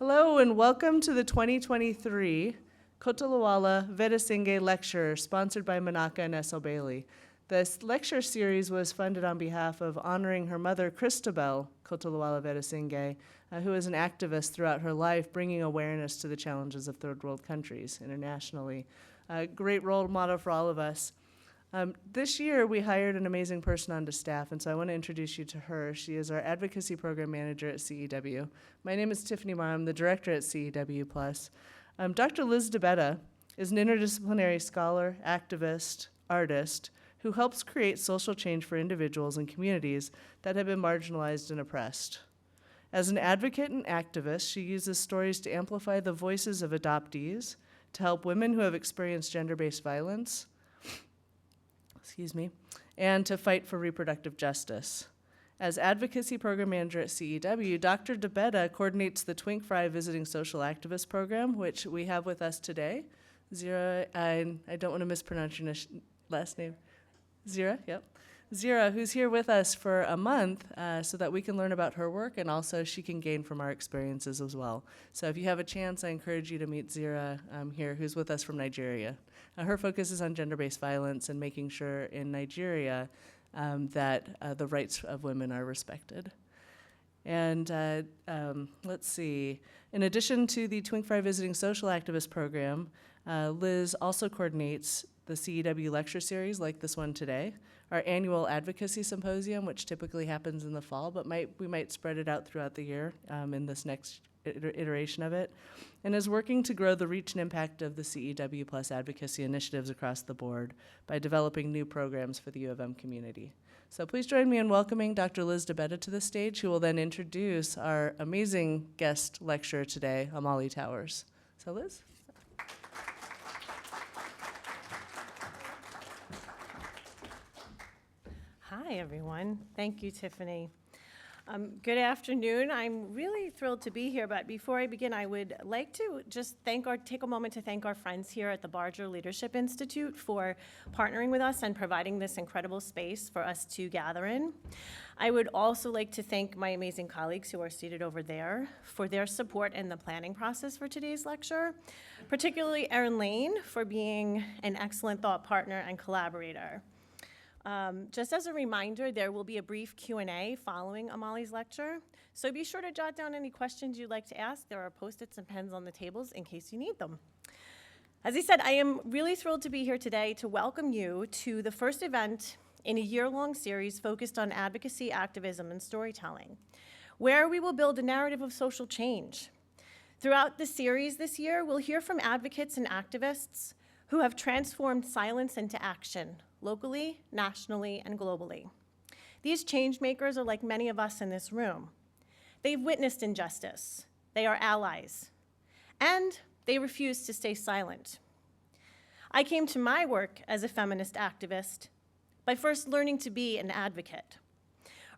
Hello and welcome to the 2023 Kotolawala Vedasinghe Lecture, sponsored by Manaka and S.L. Bailey. This lecture series was funded on behalf of honoring her mother, Christabel Kotolawala Vedasinghe, who is an activist throughout her life, bringing awareness to the challenges of third world countries internationally. A great role model for all of us. This year, we hired an amazing person onto staff, and so I want to introduce you to her. She is our Advocacy Program Manager at CEW. My name is Tiffany Marr. I'm the Director at CEW+. Dr. Liz DeBetta is an interdisciplinary scholar, activist, artist, who helps create social change for individuals and communities that have been marginalized and oppressed. As an advocate and activist, she uses stories to amplify the voices of adoptees, to help women who have experienced gender-based violence, and to fight for reproductive justice. As Advocacy Program Manager at CEW, Dr. DeBetta coordinates the Twink Fry Visiting Social Activist Program, which we have with us today. Zira, I don't want to mispronounce your last name. Zira, yep. Zira, who's here with us for a month so that we can learn about her work and also she can gain from our experiences as well. So if you have a chance, I encourage you to meet Zira here, who's with us from Nigeria. Her focus is on gender-based violence and making sure in Nigeria that the rights of women are respected. And let's see. In addition to the Twink Fry Visiting Social Activist Program, Liz also coordinates the CEW lecture series like this one today, our annual advocacy symposium, which typically happens in the fall, but we might spread it out throughout the year in this next iteration of it, and is working to grow the reach and impact of the CEW Plus advocacy initiatives across the board by developing new programs for the U of M community. So please join me in welcoming Dr. Liz DeBetta to the stage, who will then introduce our amazing guest lecturer today, Amali Towers. So Liz? Hi, everyone. Thank you, Tiffany. Good afternoon. I'm really thrilled to be here, but before I begin, I would like to just take a moment to thank our friends here at the Barger Leadership Institute for partnering with us and providing this incredible space for us to gather in. I would also like to thank my amazing colleagues who are seated over there for their support in the planning process for today's lecture, particularly Erin Lane for being an excellent thought partner and collaborator. Just as a reminder, there will be a brief Q&A following Amali's lecture, so be sure to jot down any questions you'd like to ask. There are Post-its and pens on the tables in case you need them. As I said, I am really thrilled to be here today to welcome you to the first event in a year-long series focused on advocacy, activism, and storytelling, where we will build a narrative of social change. Throughout the series this year, we'll hear from advocates and activists who have transformed silence into action, locally, nationally, and globally. These change makers are like many of us in this room. They've witnessed injustice, they are allies, and they refuse to stay silent. I came to my work as a feminist activist by first learning to be an advocate.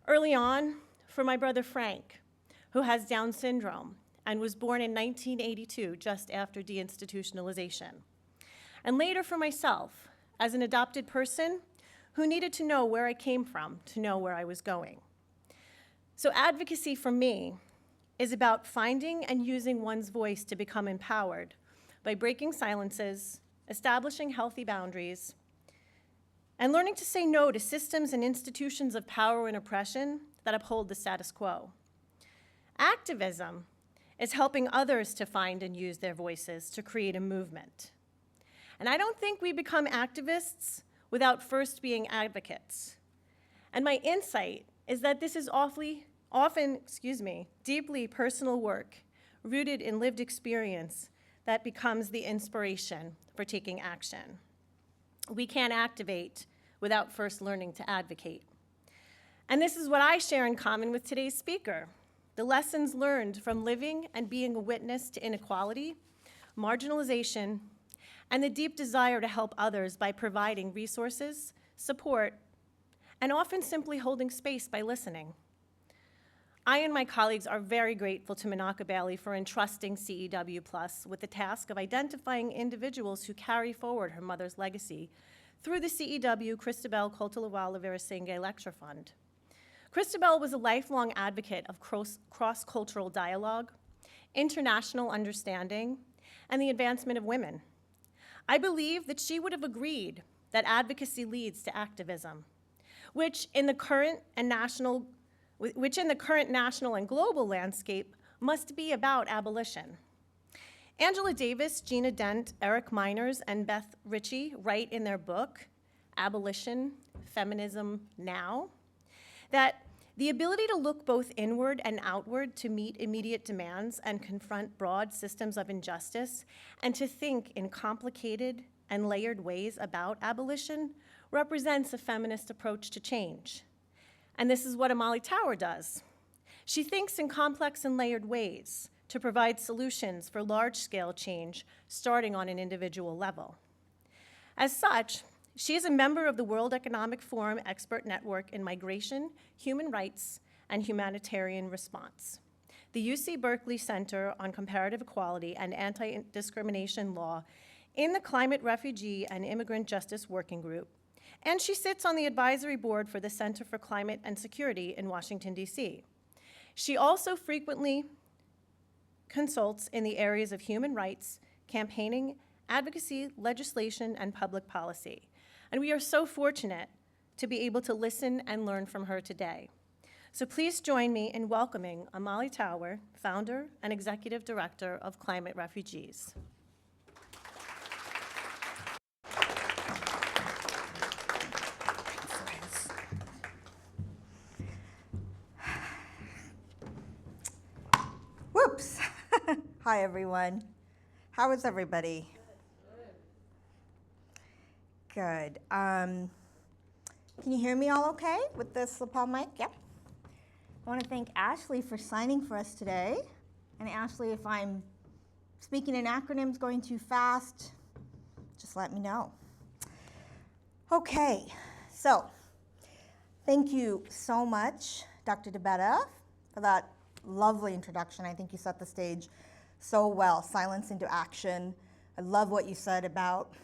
Early on, for my brother Frank, who has Down syndrome and was born in 1982, just after deinstitutionalization. And later for myself, as an adopted person who needed to know where I came from to know where I was going. So advocacy for me is about finding and using one's voice to become empowered by breaking silences, establishing healthy boundaries, and learning to say no to systems and institutions of power and oppression that uphold the status quo. Activism is helping others to find and use their voices to create a movement. And I don't think we become activists without first being advocates. And my insight is that this is often, deeply personal work rooted in lived experience that becomes the inspiration for taking action. We can't activate without first learning to advocate. And this is what I share in common with today's speaker, the lessons learned from living and being a witness to inequality, marginalization, and the deep desire to help others by providing resources, support, and often simply holding space by listening. I and my colleagues are very grateful to Manaka Bailey for entrusting CEW Plus with the task of identifying individuals who carry forward her mother's legacy through the CEW Christabel Kotolawala Vedasinghe Lecture Fund. Christabel was a lifelong advocate of cross-cultural dialogue, international understanding, and the advancement of women. I believe that she would have agreed that advocacy leads to activism, which in the current national and global landscape must be about abolition. Angela Davis, Gina Dent, Eric Miners, and Beth Ritchie write in their book, Abolition, Feminism Now, that the ability to look both inward and outward to meet immediate demands and confront broad systems of injustice, and to think in complicated and layered ways about abolition represents a feminist approach to change. And this is what Amali Tower does. She thinks in complex and layered ways to provide solutions for large-scale change, starting on an individual level. As such, she is a member of the World Economic Forum Expert Network in Migration, Human Rights, and Humanitarian Response, the UC Berkeley Center on Comparative Equality and Anti-Discrimination Law in the Climate, Refugee, and Immigrant Justice Working Group, and she sits on the advisory board for the Center for Climate and Security in Washington, D.C. She also frequently consults in the areas of human rights, campaigning, advocacy, legislation, and public policy. And we are so fortunate to be able to listen and learn from her today. So please join me in welcoming Amali Tower, founder and executive director of Climate Refugees. Whoops. Hi, everyone. How is everybody? Good. Can you hear me all okay with this lapel mic? Yeah. I want to thank Ashley for signing for us today. And Ashley, if I'm speaking in acronyms going too fast, just let me know. Okay, so thank you so much, Dr. DeBetta, for that lovely introduction. I think you set the stage so well, silence into action. I love what you said about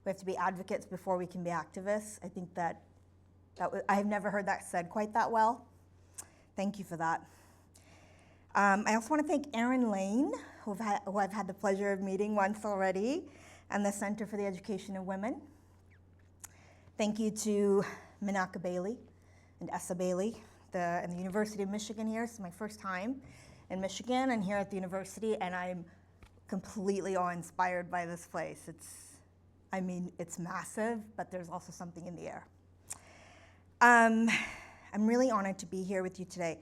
we have to be advocates before we can be activists. I think I have never heard that said quite that well. Thank you for that. I also want to thank Erin Lane, who I've had the pleasure of meeting once already, and the Center for the Education of Women. Thank you to Minaka Bailey and Essa Bailey and the University of Michigan here. This is my first time in Michigan and here at the university, and I'm completely awe-inspired by this place. It's massive, but there's also something in the air. I'm really honored to be here with you today.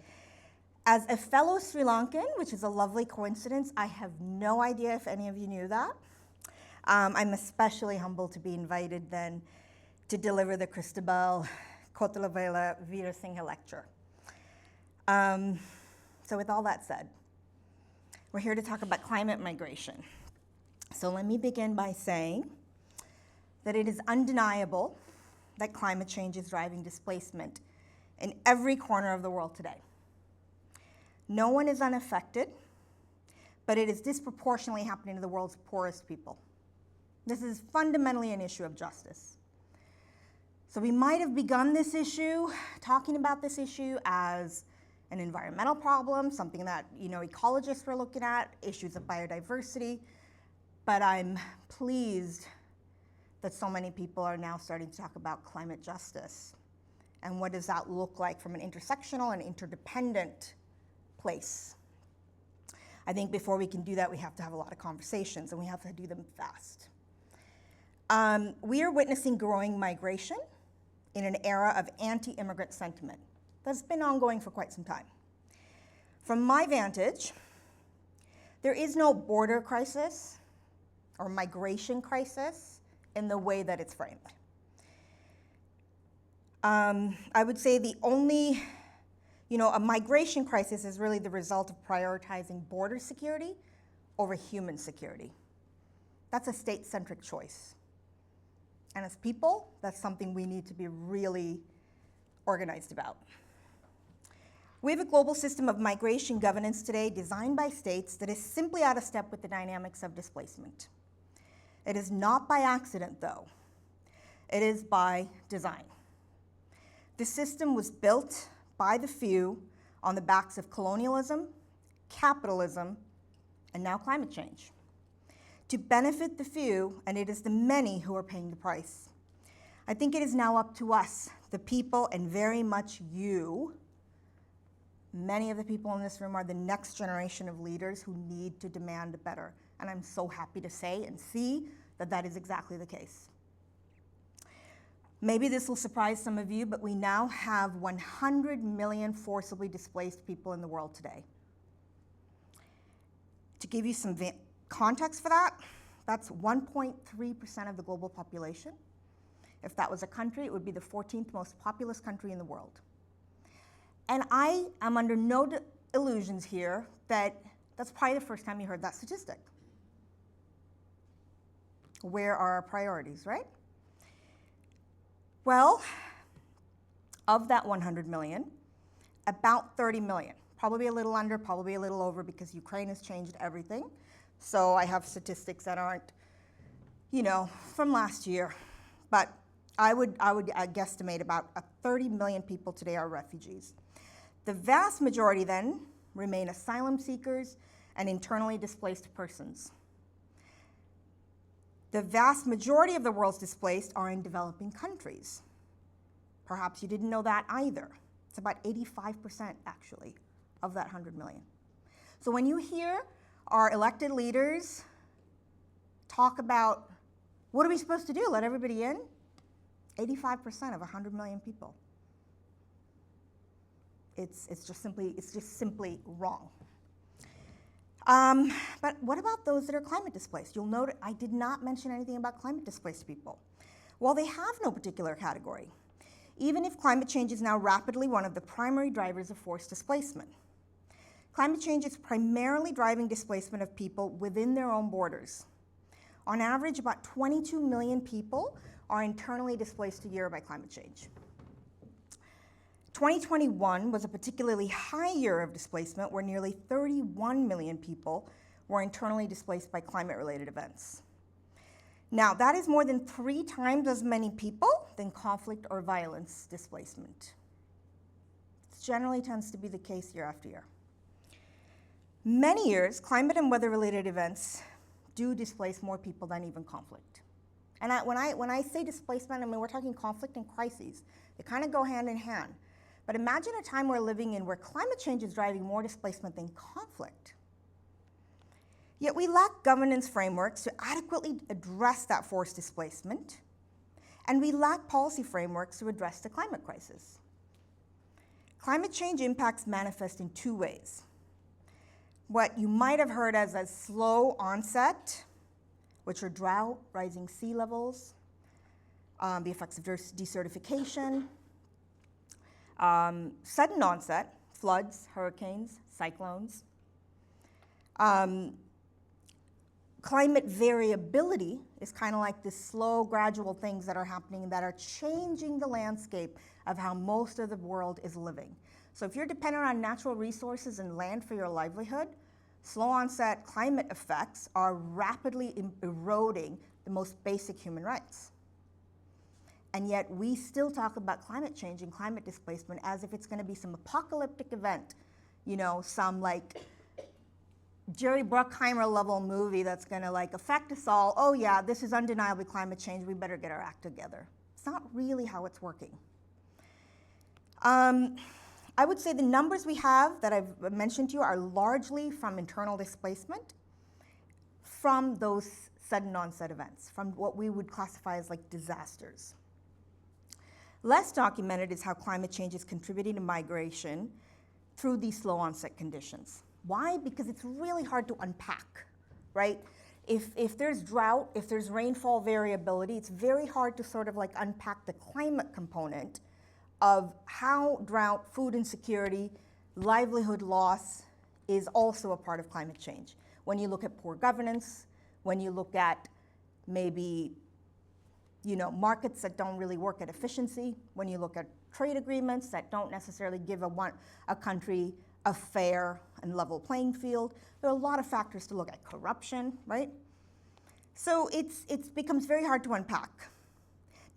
As a fellow Sri Lankan, which is a lovely coincidence, I have no idea if any of you knew that. I'm especially humbled to be invited then to deliver the Christabel Kotalavela Veerasinghe lecture. So with all that said, we're here to talk about climate migration. So let me begin by saying that it is undeniable that climate change is driving displacement in every corner of the world today. No one is unaffected, but it is disproportionately happening to the world's poorest people. This is fundamentally an issue of justice. So we might have begun this issue, talking about this issue as an environmental problem, something that ecologists were looking at, issues of biodiversity, but I'm pleased that so many people are now starting to talk about climate justice. And what does that look like from an intersectional and interdependent place? I think before we can do that, we have to have a lot of conversations, and we have to do them fast. We are witnessing growing migration in an era of anti-immigrant sentiment that's been ongoing for quite some time. From my vantage, there is no border crisis or migration crisis in the way that it's framed. I would say the only, a migration crisis is really the result of prioritizing border security over human security. That's a state-centric choice. And as people, that's something we need to be really organized about. We have a global system of migration governance today designed by states that is simply out of step with the dynamics of displacement. It is not by accident, though. It is by design. The system was built by the few on the backs of colonialism capitalism, and now climate change. To benefit the few, and it is the many who are paying the price. I think it is now up to us, the people, and very much you. Many of the people in this room are the next generation of leaders who need to demand better. And I'm so happy to say and see that that is exactly the case. Maybe this will surprise some of you, but we now have 100 million forcibly displaced people in the world today. To give you some context for that, that's 1.3% of the global population. If that was a country, it would be the 14th most populous country in the world. And I am under no illusions here that that's probably the first time you heard that statistic. Where are our priorities, right? Well, of that 100 million, about 30 million, probably a little under, probably a little over, because Ukraine has changed everything. So I have statistics that aren't, from last year. But I would guesstimate about 30 million people today are refugees. The vast majority then remain asylum seekers and internally displaced persons. The vast majority of the world's displaced are in developing countries. Perhaps you didn't know that either. It's about 85% actually of that 100 million. So when you hear our elected leaders talk about, what are we supposed to do, let everybody in? 85% of 100 million people. It's just simply wrong. But what about those that are climate displaced? You'll note I did not mention anything about climate displaced people. Well, they have no particular category, even if climate change is now rapidly one of the primary drivers of forced displacement. Climate change is primarily driving displacement of people within their own borders. On average, about 22 million people are internally displaced a year by climate change. 2021 was a particularly high year of displacement, where nearly 31 million people were internally displaced by climate-related events. Now, that is more than 3 times as many people than conflict or violence displacement. It generally tends to be the case year after year. Many years, climate and weather-related events do displace more people than even conflict. And when I say displacement, I mean we're talking conflict and crises. They kind of go hand in hand. But imagine a time we're living in where climate change is driving more displacement than conflict. Yet we lack governance frameworks to adequately address that forced displacement, and we lack policy frameworks to address the climate crisis. Climate change impacts manifest in 2 ways. What you might have heard as a slow onset, which are drought, rising sea levels, the effects of desertification, sudden onset, floods, hurricanes, cyclones. Climate variability is kind of like this slow, gradual things that are happening that are changing the landscape of how most of the world is living. So if you're dependent on natural resources and land for your livelihood, slow onset climate effects are rapidly eroding the most basic human rights. And yet we still talk about climate change and climate displacement as if it's going to be some apocalyptic event, some like Jerry Bruckheimer level movie that's going to affect us all. Oh yeah, this is undeniably climate change. We better get our act together. It's not really how it's working. I would say the numbers we have that I've mentioned to you are largely from internal displacement, from those sudden onset events, from what we would classify as disasters. Less documented is how climate change is contributing to migration through these slow onset conditions. Why? Because it's really hard to unpack, right? If there's drought, if there's rainfall variability, it's very hard to sort of unpack the climate component of how drought, food insecurity, livelihood loss is also a part of climate change. When you look at poor governance, when you look at maybe markets that don't really work at efficiency, when you look at trade agreements that don't necessarily give a country a fair and level playing field, there are a lot of factors to look at. Corruption, right? So it becomes very hard to unpack.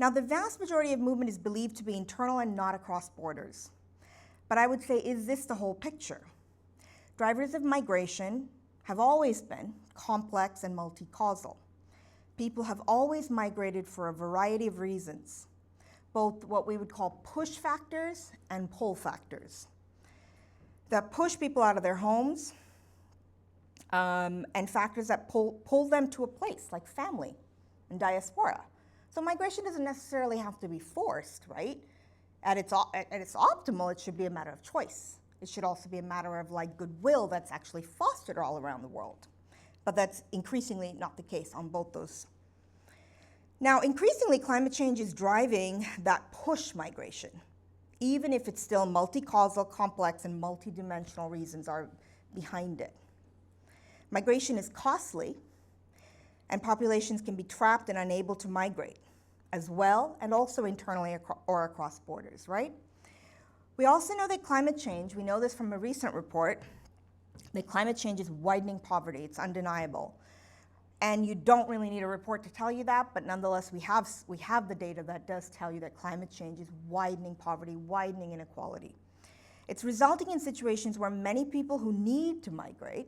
Now, the vast majority of movement is believed to be internal and not across borders. But I would say, is this the whole picture? drivers of migration have always been complex and multi-causal. People have always migrated for a variety of reasons, both what we would call push factors and pull factors that push people out of their homes, and factors that pull them to a place like family and diaspora. So migration doesn't necessarily have to be forced, right? At its optimal, it should be a matter of choice. It should also be a matter of like goodwill that's actually fostered all around the world. But that's increasingly not the case on both those. Now, increasingly, climate change is driving that push migration, even if it's still multi-causal, complex, and multi-dimensional reasons are behind it. Migration is costly, and populations can be trapped and unable to migrate as well, and also internally or across borders, right? We also know that climate change, we know this from a recent report, that climate change is widening poverty. It's undeniable. And you don't really need a report to tell you that, but nonetheless, we have the data that does tell you that climate change is widening poverty, widening inequality. It's resulting in situations where many people who need to migrate,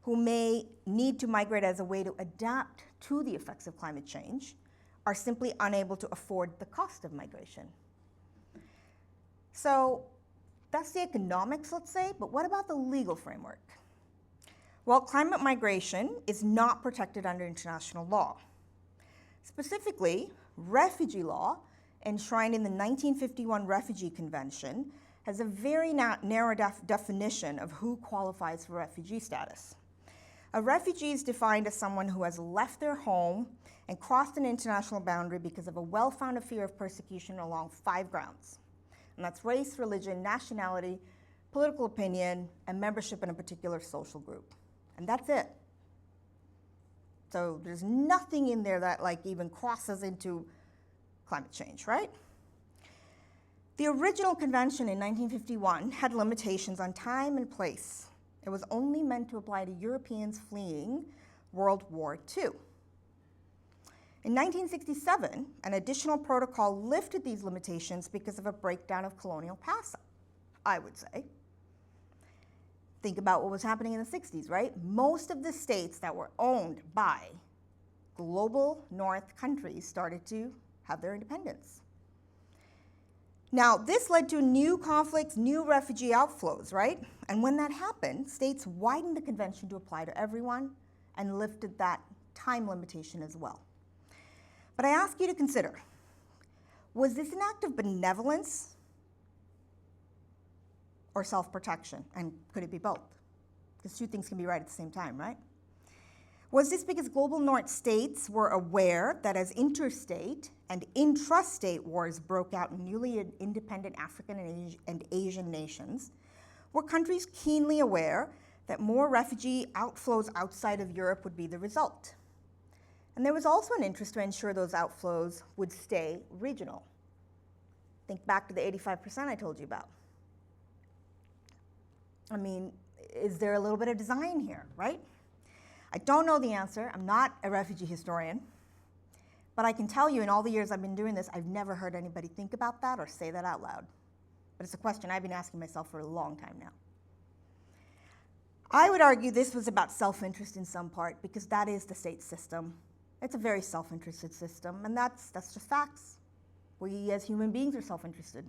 who may need to migrate as a way to adapt to the effects of climate change, are simply unable to afford the cost of migration. So that's the economics, let's say, but what about the legal framework? Well, climate migration is not protected under international law. Specifically, refugee law, enshrined in the 1951 Refugee Convention, has a very narrow definition of who qualifies for refugee status. A refugee is defined as someone who has left their home and crossed an international boundary because of a well-founded fear of persecution along 5 grounds. And that's race, religion, nationality, political opinion, and membership in a particular social group. And that's it. So there's nothing in there that like even crosses into climate change, right? The original convention in 1951 had limitations on time and place. It was only meant to apply to Europeans fleeing World War II. In 1967, an additional protocol lifted these limitations because of a breakdown of colonial past, I would say. Think about what was happening in the 60s, right? Most of the states that were owned by global North countries started to have their independence. Now, this led to new conflicts, new refugee outflows, right? And when that happened, states widened the convention to apply to everyone and lifted that time limitation as well. But I ask you to consider, was this an act of benevolence or self-protection? And could it be both? Because two things can be right at the same time, right? Was this because global North states were aware that as interstate and intrastate wars broke out in newly independent African and Asian nations, were countries keenly aware that more refugee outflows outside of Europe would be the result? And there was also an interest to ensure those outflows would stay regional. Think back to the 85% I told you about. I mean, is there a little bit of design here, right? I don't know the answer. I'm not a refugee historian. But I can tell you in all the years I've been doing this, I've never heard anybody think about that or say that out loud. But it's a question I've been asking myself for a long time now. I would argue this was about self-interest in some part, because that is the state system. It's a very self-interested system, and that's just facts. We as human beings are self-interested.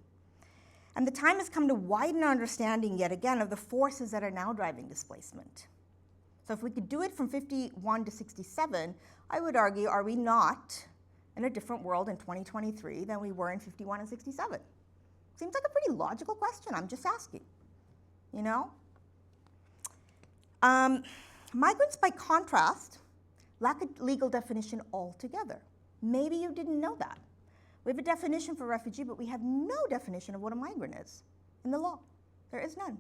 And the time has come to widen our understanding yet again of the forces that are now driving displacement. So if we could do it from 51 to 67, I would argue, are we not in a different world in 2023 than we were in 51 and 67? Seems like a pretty logical question. I'm just asking, you know? Migrants, by contrast, lack a legal definition altogether. Maybe you didn't know that. We have a definition for refugee, but we have no definition of what a migrant is in the law. There is none.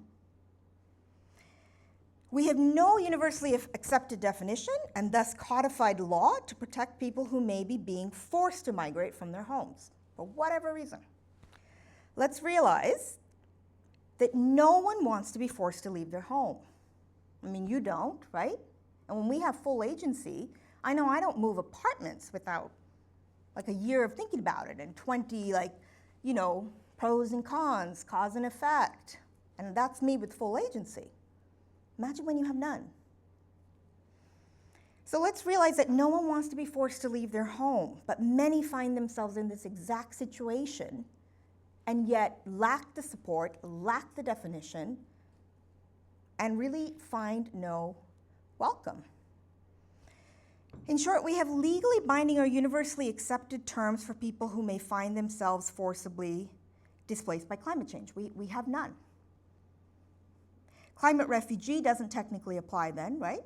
We have no universally accepted definition and thus codified law to protect people who may be being forced to migrate from their homes for whatever reason. Let's realize that no one wants to be forced to leave their home. I mean, you don't, right? And when we have full agency, I know I don't move apartments without like a year of thinking about it and 20, pros and cons, cause and effect. And that's me with full agency. Imagine when you have none. So let's realize that no one wants to be forced to leave their home, but many find themselves in this exact situation and yet lack the support, lack the definition, and really find no welcome. In short, we have legally binding or universally accepted terms for people who may find themselves forcibly displaced by climate change. We have none. Climate refugee doesn't technically apply then, right?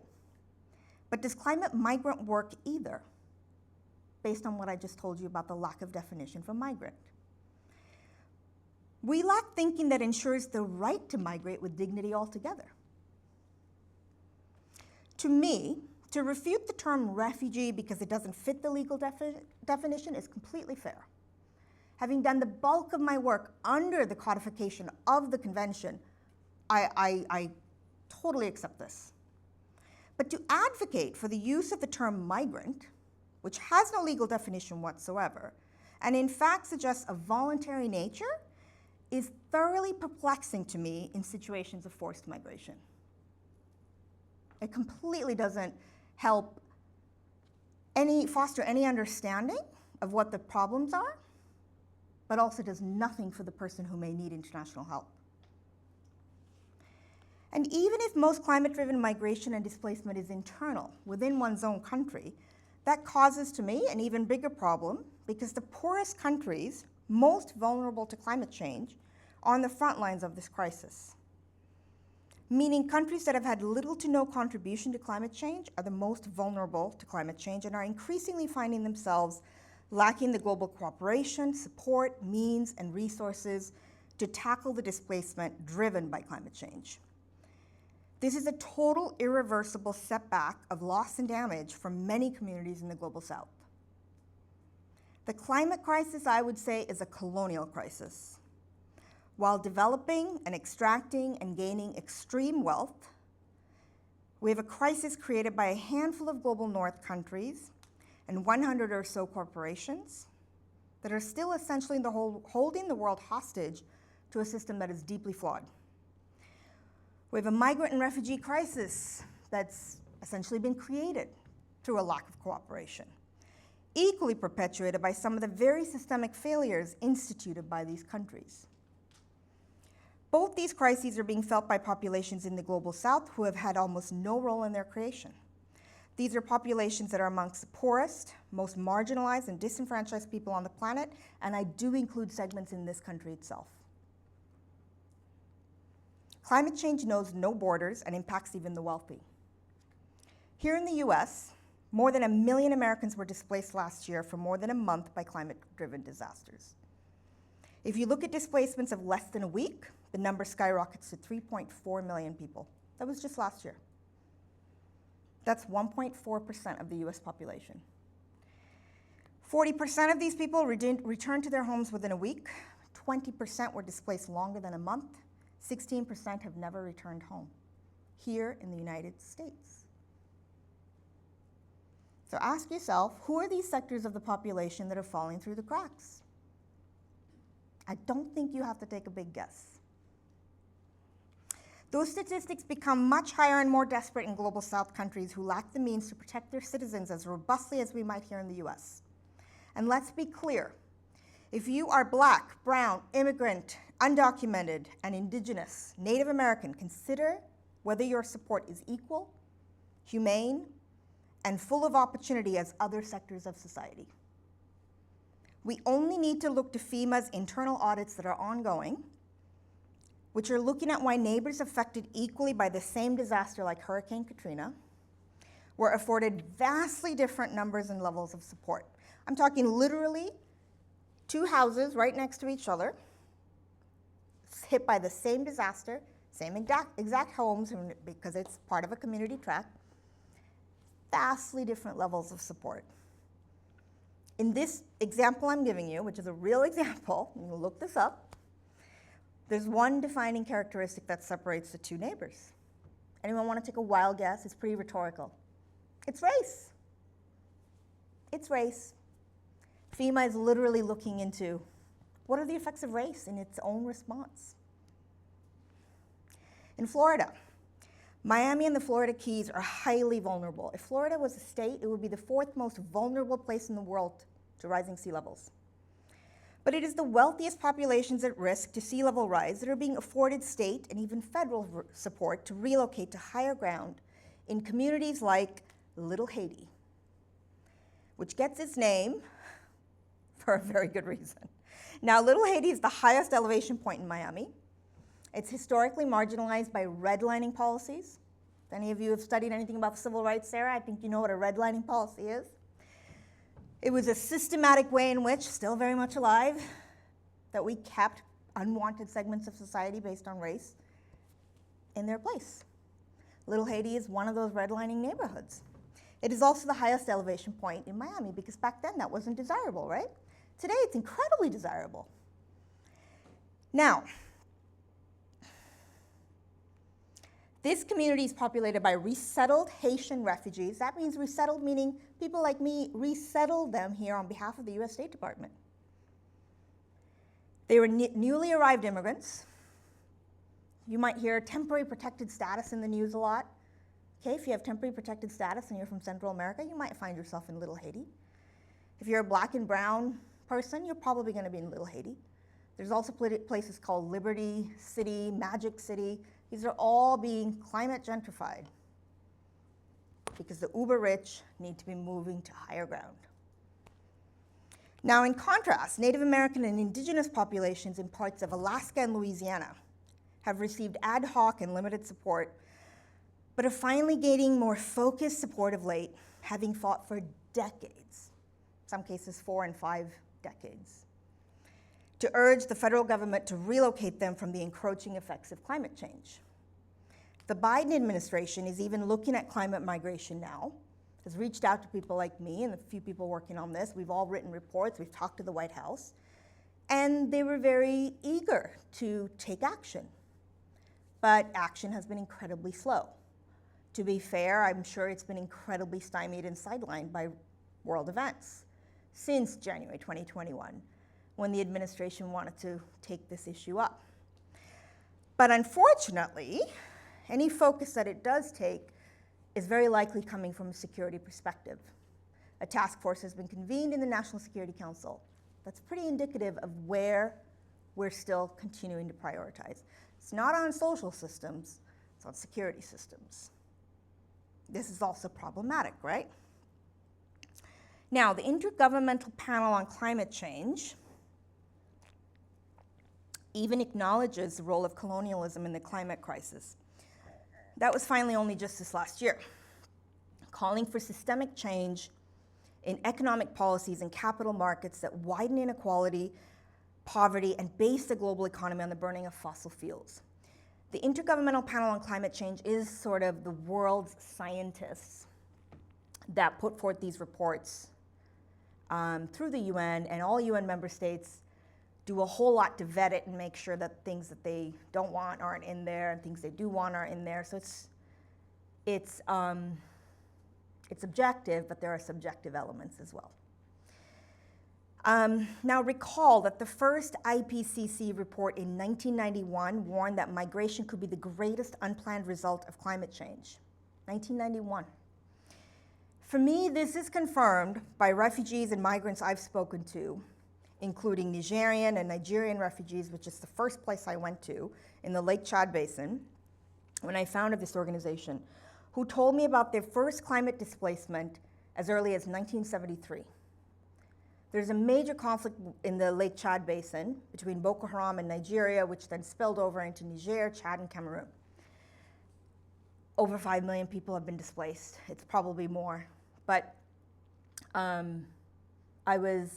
But does climate migrant work either, based on what I just told you about the lack of definition for migrant? We lack thinking that ensures the right to migrate with dignity altogether. To me, to refute the term refugee because it doesn't fit the legal definition is completely fair. Having done the bulk of my work under the codification of the convention, I totally accept this. But to advocate for the use of the term migrant, which has no legal definition whatsoever, and in fact suggests a voluntary nature, is thoroughly perplexing to me in situations of forced migration. It completely doesn't help foster any understanding of what the problems are, but also does nothing for the person who may need international help. And even if most climate-driven migration and displacement is internal, within one's own country, that causes, to me, an even bigger problem because the poorest countries, most vulnerable to climate change, are on the front lines of this crisis. Meaning countries that have had little to no contribution to climate change are the most vulnerable to climate change and are increasingly finding themselves lacking the global cooperation, support, means, and resources to tackle the displacement driven by climate change. This is a total irreversible setback of loss and damage for many communities in the global south. The climate crisis, I would say, is a colonial crisis. While developing and extracting and gaining extreme wealth, we have a crisis created by a handful of global north countries and 100 or so corporations that are still essentially holding the world hostage to a system that is deeply flawed. We have a migrant and refugee crisis that's essentially been created through a lack of cooperation, equally perpetuated by some of the very systemic failures instituted by these countries. Both these crises are being felt by populations in the global south who have had almost no role in their creation. These are populations that are amongst the poorest, most marginalized and disenfranchised people on the planet, and I do include segments in this country itself. Climate change knows no borders and impacts even the wealthy. Here in the US, more than 1 million Americans were displaced last year for more than a month by climate-driven disasters. If you look at displacements of less than a week, the number skyrockets to 3.4 million people. That was just last year. That's 1.4% of the US population. 40% of these people returned to their homes within a week. 20% were displaced longer than a month. 16% have never returned home here in the United States. So ask yourself, who are these sectors of the population that are falling through the cracks? I don't think you have to take a big guess. Those statistics become much higher and more desperate in global south countries who lack the means to protect their citizens as robustly as we might here in the US. And let's be clear, if you are Black, brown, immigrant, undocumented, and indigenous, Native American, consider whether your support is equal, humane, and full of opportunity as other sectors of society. We only need to look to FEMA's internal audits that are ongoing, which are looking at why neighbors affected equally by the same disaster like Hurricane Katrina were afforded vastly different numbers and levels of support. I'm talking literally 2 houses right next to each other, hit by the same disaster, same exact homes because it's part of a community tract, vastly different levels of support. In this example I'm giving you, which is a real example, you can look this up, there's one defining characteristic that separates the 2 neighbors. Anyone want to take a wild guess? It's pretty rhetorical. It's race. It's race. FEMA is literally looking into what are the effects of race in its own response. In Florida, Miami and the Florida Keys are highly vulnerable. If Florida was a state, it would be the fourth most vulnerable place in the world to rising sea levels. But it is the wealthiest populations at risk to sea level rise that are being afforded state and even federal support to relocate to higher ground in communities like Little Haiti, which gets its name for a very good reason. Now, Little Haiti is the highest elevation point in Miami. It's historically marginalized by redlining policies. If any of you have studied anything about the civil rights era, I think you know what a redlining policy is. It was a systematic way in which, still very much alive, that we kept unwanted segments of society based on race in their place. Little Haiti is one of those redlining neighborhoods. It is also the highest elevation point in Miami because back then that wasn't desirable, right? Today it's incredibly desirable. Now, this community is populated by resettled Haitian refugees. That means resettled meaning people like me resettled them here on behalf of the US State Department. They were newly arrived immigrants. You might hear temporary protected status in the news a lot. Okay, if you have temporary protected status and you're from Central America, you might find yourself in Little Haiti. If you're a black and brown person, you're probably going to be in Little Haiti. There's also places called Liberty City, Magic City. These are all being climate gentrified because the uber rich need to be moving to higher ground. Now, in contrast, Native American and indigenous populations in parts of Alaska and Louisiana have received ad hoc and limited support, but are finally gaining more focused support of late, having fought for decades, in some cases 4 and 5 decades, to urge the federal government to relocate them from the encroaching effects of climate change. The Biden administration is even looking at climate migration now, has reached out to people like me and a few people working on this. We've all written reports, we've talked to the White House, and they were very eager to take action. But action has been incredibly slow. To be fair, I'm sure it's been incredibly stymied and sidelined by world events since January 2021, when the administration wanted to take this issue up. But unfortunately, any focus that it does take is very likely coming from a security perspective. A task force has been convened in the National Security Council. That's pretty indicative of where we're still continuing to prioritize. It's not on social systems, it's on security systems. This is also problematic, right? Now, the Intergovernmental Panel on Climate Change even acknowledges the role of colonialism in the climate crisis. That was finally only just this last year, calling for systemic change in economic policies and capital markets that widen inequality, poverty, and base the global economy on the burning of fossil fuels. The Intergovernmental Panel on Climate Change is sort of the world's scientists that put forth these reports through the UN, and all UN member states do a whole lot to vet it and make sure that things that they don't want aren't in there and things they do want are in there. So it's objective, but there are subjective elements as well. Now recall that the first IPCC report in 1991 warned that migration could be the greatest unplanned result of climate change. 1991. For me, this is confirmed by refugees and migrants I've spoken to, including Nigerian and Nigerian refugees, which is the first place I went to in the Lake Chad Basin when I founded this organization, who told me about their first climate displacement as early as 1973. There's a major conflict in the Lake Chad Basin between Boko Haram and Nigeria, which then spilled over into Niger, Chad, and Cameroon. Over 5 million people have been displaced. It's probably more. But I was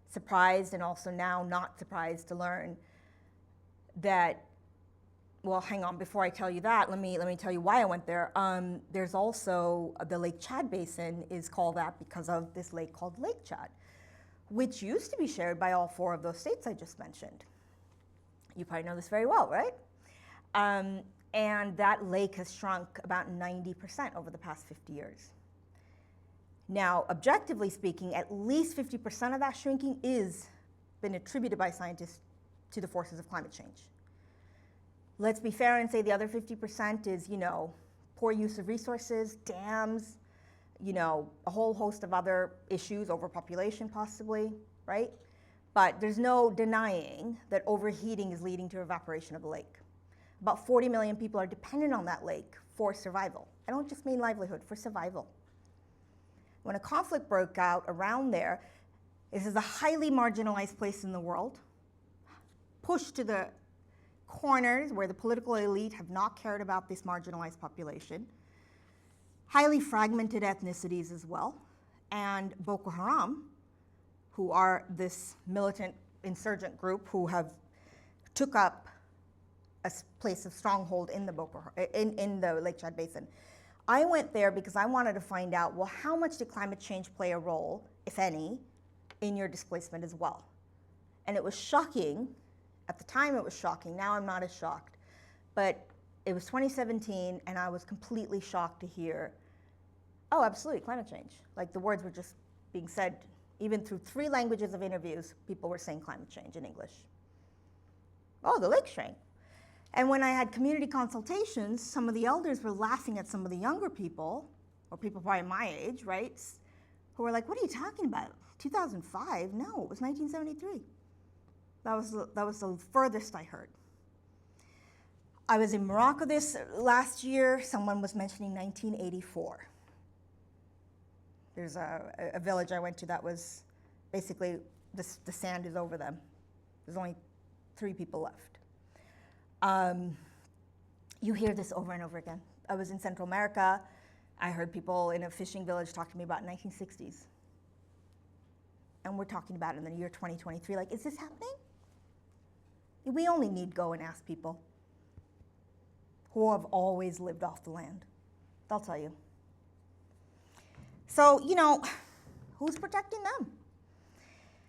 surprised and also now not surprised to learn that, well, hang on, before I tell you that, let me tell you why I went there. There's also, the Lake Chad Basin is called that because of this lake called Lake Chad, which used to be shared by all 4 of those states I just mentioned. You probably know this very well, right? And that lake has shrunk about 90% over the past 50 years. Now, objectively speaking, at least 50% of that shrinking is been attributed by scientists to the forces of climate change. Let's be fair and say the other 50% is, poor use of resources, dams, you know, a whole host of other issues, overpopulation possibly, right? But there's no denying that overheating is leading to evaporation of the lake. About 40 million people are dependent on that lake for survival. I don't just mean livelihood, for survival. When a conflict broke out around there, this is a highly marginalized place in the world, pushed to the corners where the political elite have not cared about this marginalized population, highly fragmented ethnicities as well, and Boko Haram, who are this militant insurgent group who have took up a place of stronghold in the in the Lake Chad Basin. I went there because I wanted to find out, well, how much did climate change play a role, if any, in your displacement as well? And it was shocking. At the time it was shocking. Now I'm not as shocked. But it was 2017 and I was completely shocked to hear, oh, absolutely, climate change. Like the words were just being said. Even through 3 languages of interviews, people were saying climate change in English. Oh, the lake shrank. And when I had community consultations, some of the elders were laughing at some of the younger people, or people probably my age, right, who were like, what are you talking about? 2005? No, it was 1973. That was the furthest I heard. I was in Morocco this last year. Someone was mentioning 1984. There's a village I went to that was basically the sand is over them. There's only 3 people left. You hear this over and over again. I was in Central America. I heard people in a fishing village talk to me about 1960s. And we're talking about it in the year 2023. Like, is this happening? We only need go and ask people who have always lived off the land. They'll tell you. So, you know, who's protecting them?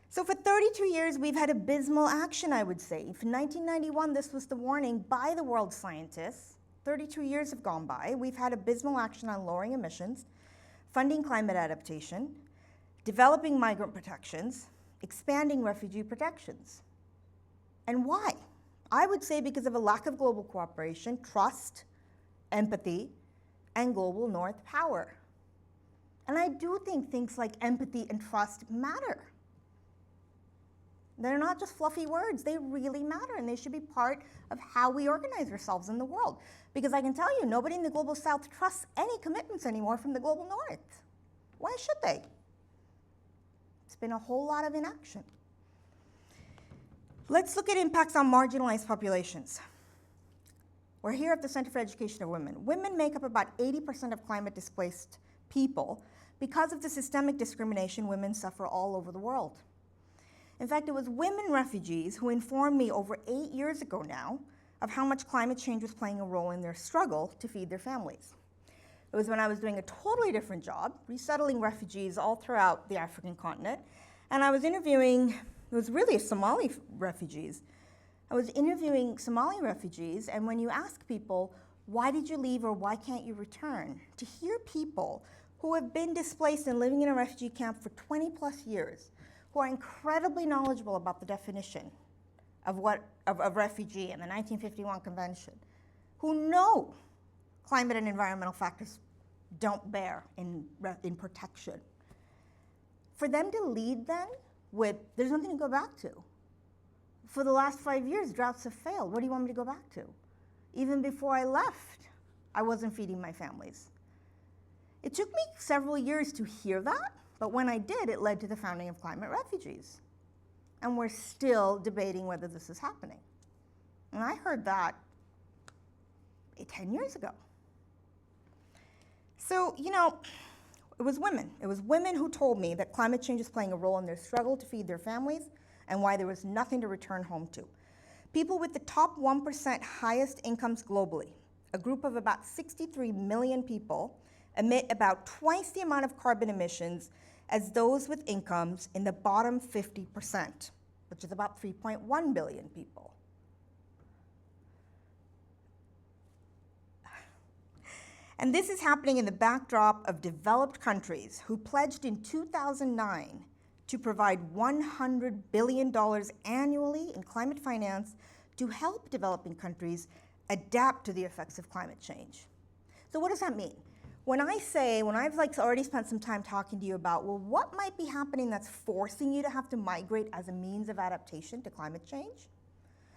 So for 32 years, we've had abysmal action, I would say. For 1991, this was the warning by the world scientists. 32 years have gone by. We've had abysmal action on lowering emissions, funding climate adaptation, developing migrant protections, expanding refugee protections. And why? I would say because of a lack of global cooperation, trust, empathy, and global North power. And I do think things like empathy and trust matter. They're not just fluffy words, they really matter, and they should be part of how we organize ourselves in the world. Because I can tell you, nobody in the global South trusts any commitments anymore from the global North. Why should they? It's been a whole lot of inaction. Let's look at impacts on marginalized populations. We're here at the Center for Education of Women. Women make up about 80% of climate displaced people because of the systemic discrimination women suffer all over the world. In fact, it was women refugees who informed me over 8 years ago now of how much climate change was playing a role in their struggle to feed their families. It was when I was doing a totally different job, resettling refugees all throughout the African continent, and I was interviewing, it was really Somali refugees. I was interviewing Somali refugees, and when you ask people, why did you leave or why can't you return? To hear people who have been displaced and living in a refugee camp for 20 plus years, who are incredibly knowledgeable about the definition of refugee in the 1951 Convention, who know climate and environmental factors don't bear in protection. For them to lead then with, there's nothing to go back to. For the last 5 years, droughts have failed. What do you want me to go back to? Even before I left, I wasn't feeding my families. It took me several years to hear that, but when I did, it led to the founding of Climate Refugees. And we're still debating whether this is happening. And I heard that 10 years ago. So, you know, it was women. It was women who told me that climate change is playing a role in their struggle to feed their families and why there was nothing to return home to. People with the top 1% highest incomes globally, a group of about 63 million people, emit about twice the amount of carbon emissions as those with incomes in the bottom 50%, which is about 3.1 billion people. And this is happening in the backdrop of developed countries who pledged in 2009 to provide $100 billion annually in climate finance to help developing countries adapt to the effects of climate change. So what does that mean? When I've like already spent some time talking to you about, well, what might be happening that's forcing you to have to migrate as a means of adaptation to climate change?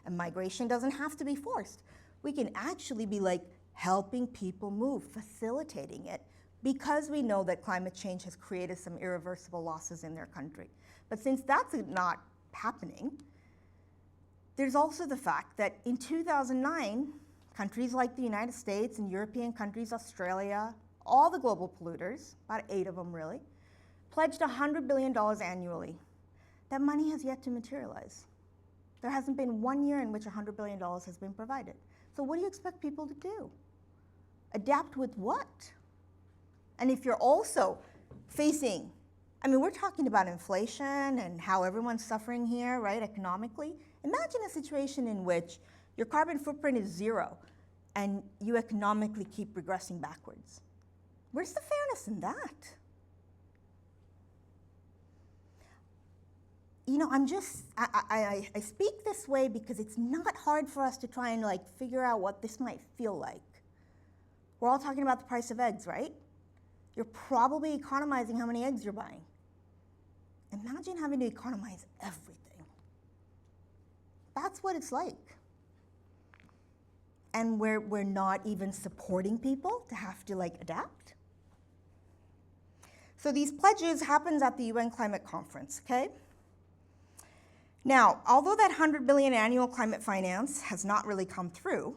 And migration doesn't have to be forced. We can actually be like helping people move, facilitating it, because we know that climate change has created some irreversible losses in their country. But since that's not happening, there's also the fact that in 2009, countries like the United States and European countries, Australia, all the global polluters, about 8 of them really, pledged $100 billion annually. That money has yet to materialize. There hasn't been 1 year in which $100 billion has been provided. So what do you expect people to do? Adapt with what? And if you're also facing, I mean, we're talking about inflation and how everyone's suffering here, right, economically. Imagine a situation in which your carbon footprint is 0 and you economically keep regressing backwards. Where's the fairness in that? You know, I speak this way because it's not hard for us to try and like figure out what this might feel like. We're all talking about the price of eggs, right? You're probably economizing how many eggs you're buying. Imagine having to economize everything. That's what it's like. And we're not even supporting people to have to like adapt. So these pledges happens at the UN Climate Conference, okay? Now, although that $100 billion annual climate finance has not really come through,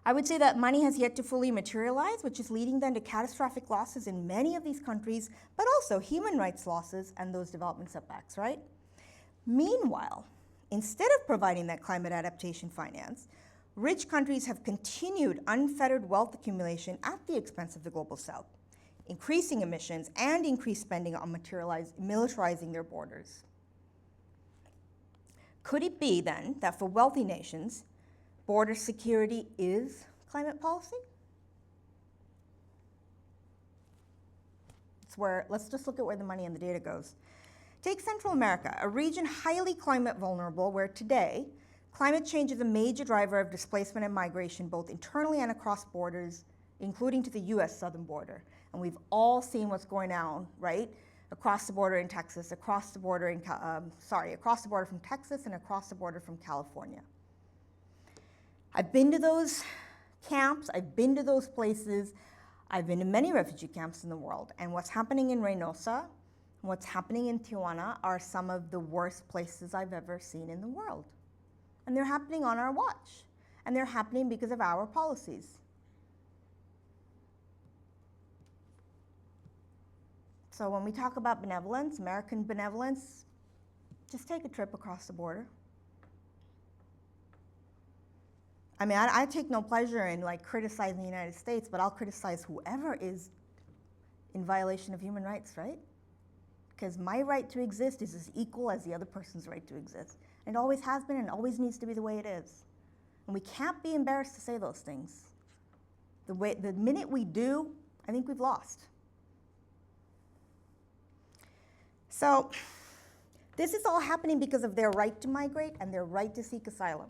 I would say that money has yet to fully materialize, which is leading then to catastrophic losses in many of these countries, but also human rights losses and those development setbacks, right? Meanwhile, instead of providing that climate adaptation finance, rich countries have continued unfettered wealth accumulation at the expense of the global south, increasing emissions and increased spending on militarizing their borders. Could it be then that for wealthy nations, border security is climate policy? Let's just look at where the money and the data goes. Take Central America, a region highly climate vulnerable where today, climate change is a major driver of displacement and migration both internally and across borders, including to the US southern border. And we've all seen what's going on, right? Across the border in Texas, across the border from Texas and across the border from California. I've been to those camps, I've been to those places, I've been to many refugee camps in the world, and what's happening in Reynosa, and what's happening in Tijuana are some of the worst places I've ever seen in the world. And they're happening on our watch, and they're happening because of our policies. So when we talk about benevolence, American benevolence, just take a trip across the border. I mean, I take no pleasure in like criticizing the United States, but I'll criticize whoever is in violation of human rights, right? Because my right to exist is as equal as the other person's right to exist. And it always has been and always needs to be the way it is. And we can't be embarrassed to say those things. The minute we do, I think we've lost. So this is all happening because of their right to migrate and their right to seek asylum.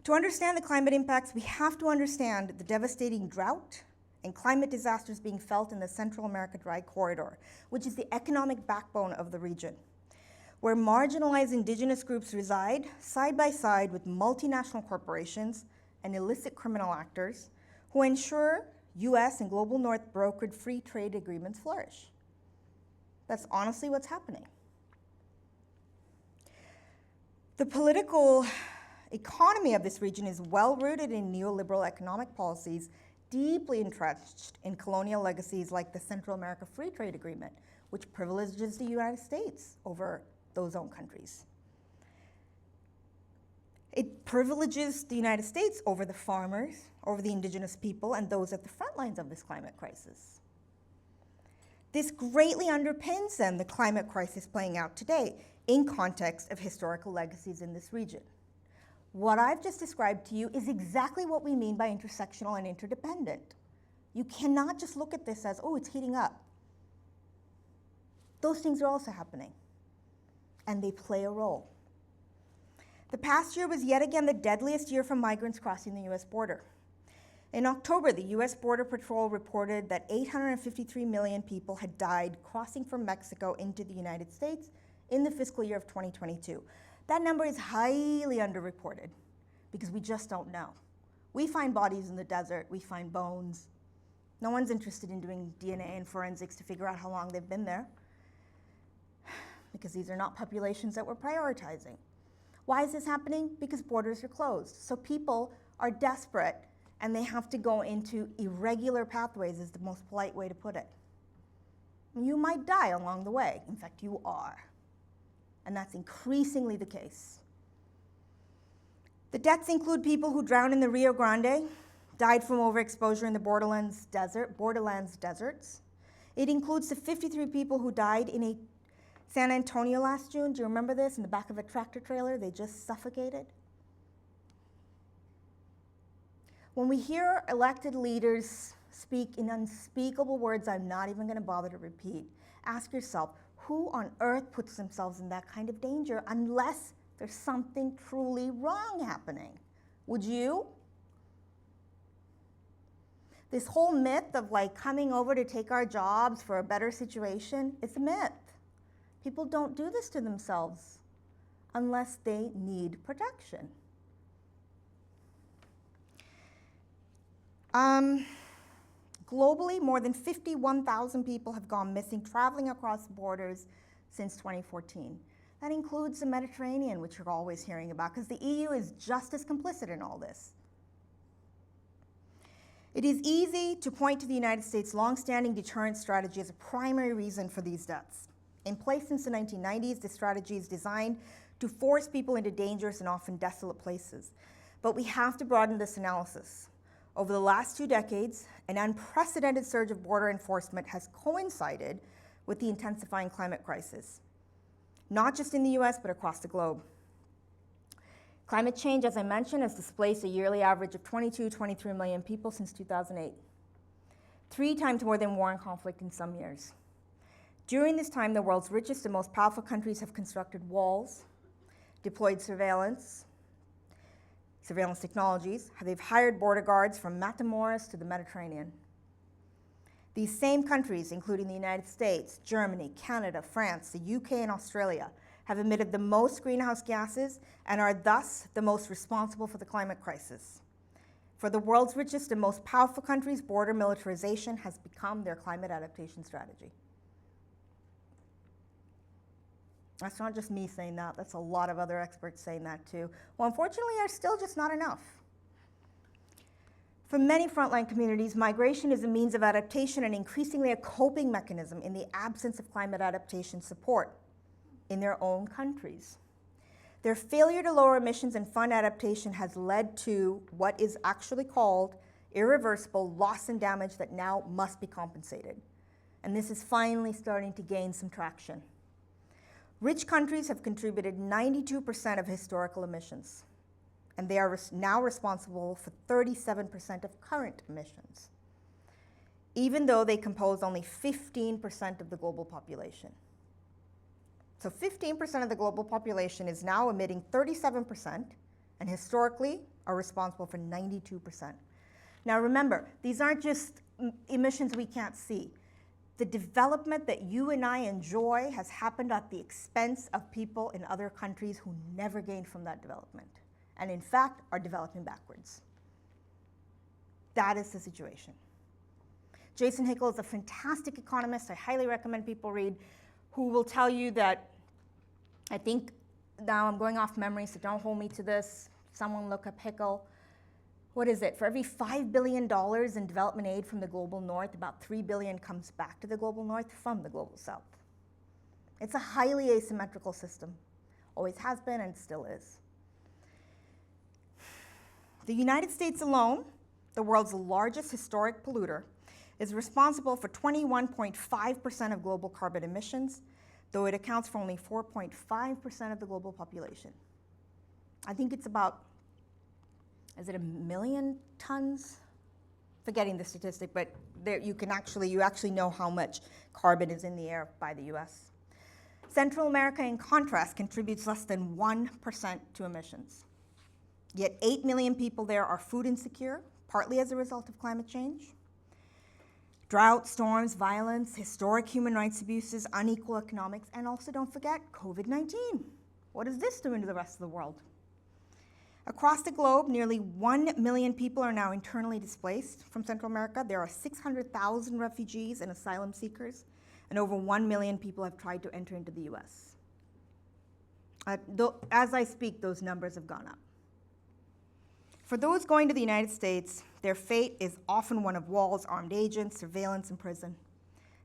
To understand the climate impacts, we have to understand the devastating drought and climate disasters being felt in the Central America Dry Corridor, which is the economic backbone of the region, where marginalized indigenous groups reside side by side with multinational corporations and illicit criminal actors who ensure US and global north brokered free trade agreements flourish. That's honestly what's happening. The political economy of this region is well rooted in neoliberal economic policies, deeply entrenched in colonial legacies like the Central America Free Trade Agreement, which privileges the United States over those own countries. It privileges the United States over the farmers, over the indigenous people, and those at the front lines of this climate crisis. This greatly underpins then the climate crisis playing out today in context of historical legacies in this region. What I've just described to you is exactly what we mean by intersectional and interdependent. You cannot just look at this as, oh, it's heating up. Those things are also happening, and they play a role. The past year was yet again the deadliest year for migrants crossing the US border. In October, the US Border Patrol reported that 853 million people had died crossing from Mexico into the United States in the fiscal year of 2022. That number is highly underreported because we just don't know. We find bodies in the desert, we find bones. No one's interested in doing DNA and forensics to figure out how long they've been there because these are not populations that we're prioritizing. Why is this happening? Because borders are closed. So people are desperate and they have to go into irregular pathways is the most polite way to put it. You might die along the way. In fact, you are. And that's increasingly the case. The deaths include people who drowned in the Rio Grande, died from overexposure in the Borderlands deserts. It includes the 53 people who died in San Antonio last June. Do you remember this? In the back of a tractor trailer, they just suffocated. When we hear elected leaders speak in unspeakable words I'm not even going to bother to repeat, ask yourself, who on earth puts themselves in that kind of danger unless there's something truly wrong happening? Would you? This whole myth of like coming over to take our jobs for a better situation, it's a myth. People don't do this to themselves unless they need protection. Globally, more than 51,000 people have gone missing traveling across borders since 2014. That includes the Mediterranean, which you're always hearing about, because the EU is just as complicit in all this. It is easy to point to the United States' long-standing deterrence strategy as a primary reason for these deaths. In place since the 1990s, this strategy is designed to force people into dangerous and often desolate places. But we have to broaden this analysis. Over the last 2 decades, an unprecedented surge of border enforcement has coincided with the intensifying climate crisis, not just in the US, but across the globe. Climate change, as I mentioned, has displaced a yearly average of 23 million people since 2008, 3 times more than war and conflict in some years. During this time, the world's richest and most powerful countries have constructed walls, deployed surveillance technologies, they've hired border guards from Matamoros to the Mediterranean. These same countries, including the United States, Germany, Canada, France, the UK, and Australia, have emitted the most greenhouse gases and are thus the most responsible for the climate crisis. For the world's richest and most powerful countries, border militarization has become their climate adaptation strategy. That's not just me saying that, that's a lot of other experts saying that too. Well, unfortunately, there's still just not enough. For many frontline communities, migration is a means of adaptation and increasingly a coping mechanism in the absence of climate adaptation support in their own countries. Their failure to lower emissions and fund adaptation has led to what is actually called irreversible loss and damage that now must be compensated. And this is finally starting to gain some traction. Rich countries have contributed 92% of historical emissions, and they are now responsible for 37% of current emissions, even though they compose only 15% of the global population. So 15% of the global population is now emitting 37%, and historically are responsible for 92%. Now remember, these aren't just emissions we can't see. The development that you and I enjoy has happened at the expense of people in other countries who never gained from that development, and in fact are developing backwards. That is the situation. Jason Hickel is a fantastic economist I highly recommend people read, who will tell you that, I think now I'm going off memory, so don't hold me to this, someone look up Hickel. What is it? For every $5 billion in development aid from the global north, about $3 billion comes back to the global north from the global south. It's a highly asymmetrical system. Always has been and still is. The United States alone, the world's largest historic polluter, is responsible for 21.5% of global carbon emissions, though it accounts for only 4.5% of the global population. I think it's about, is it 1 million tons? Forgetting the statistic, but there you actually know how much carbon is in the air by the US. Central America, in contrast, contributes less than 1% to emissions. Yet 8 million people there are food insecure, partly as a result of climate change. Drought, storms, violence, historic human rights abuses, unequal economics, and also don't forget COVID-19. What is this doing to the rest of the world? Across the globe, nearly 1 million people are now internally displaced from Central America. There are 600,000 refugees and asylum seekers, and over 1 million people have tried to enter into the US. As I speak, those numbers have gone up. For those going to the United States, their fate is often one of walls, armed agents, surveillance, and prison.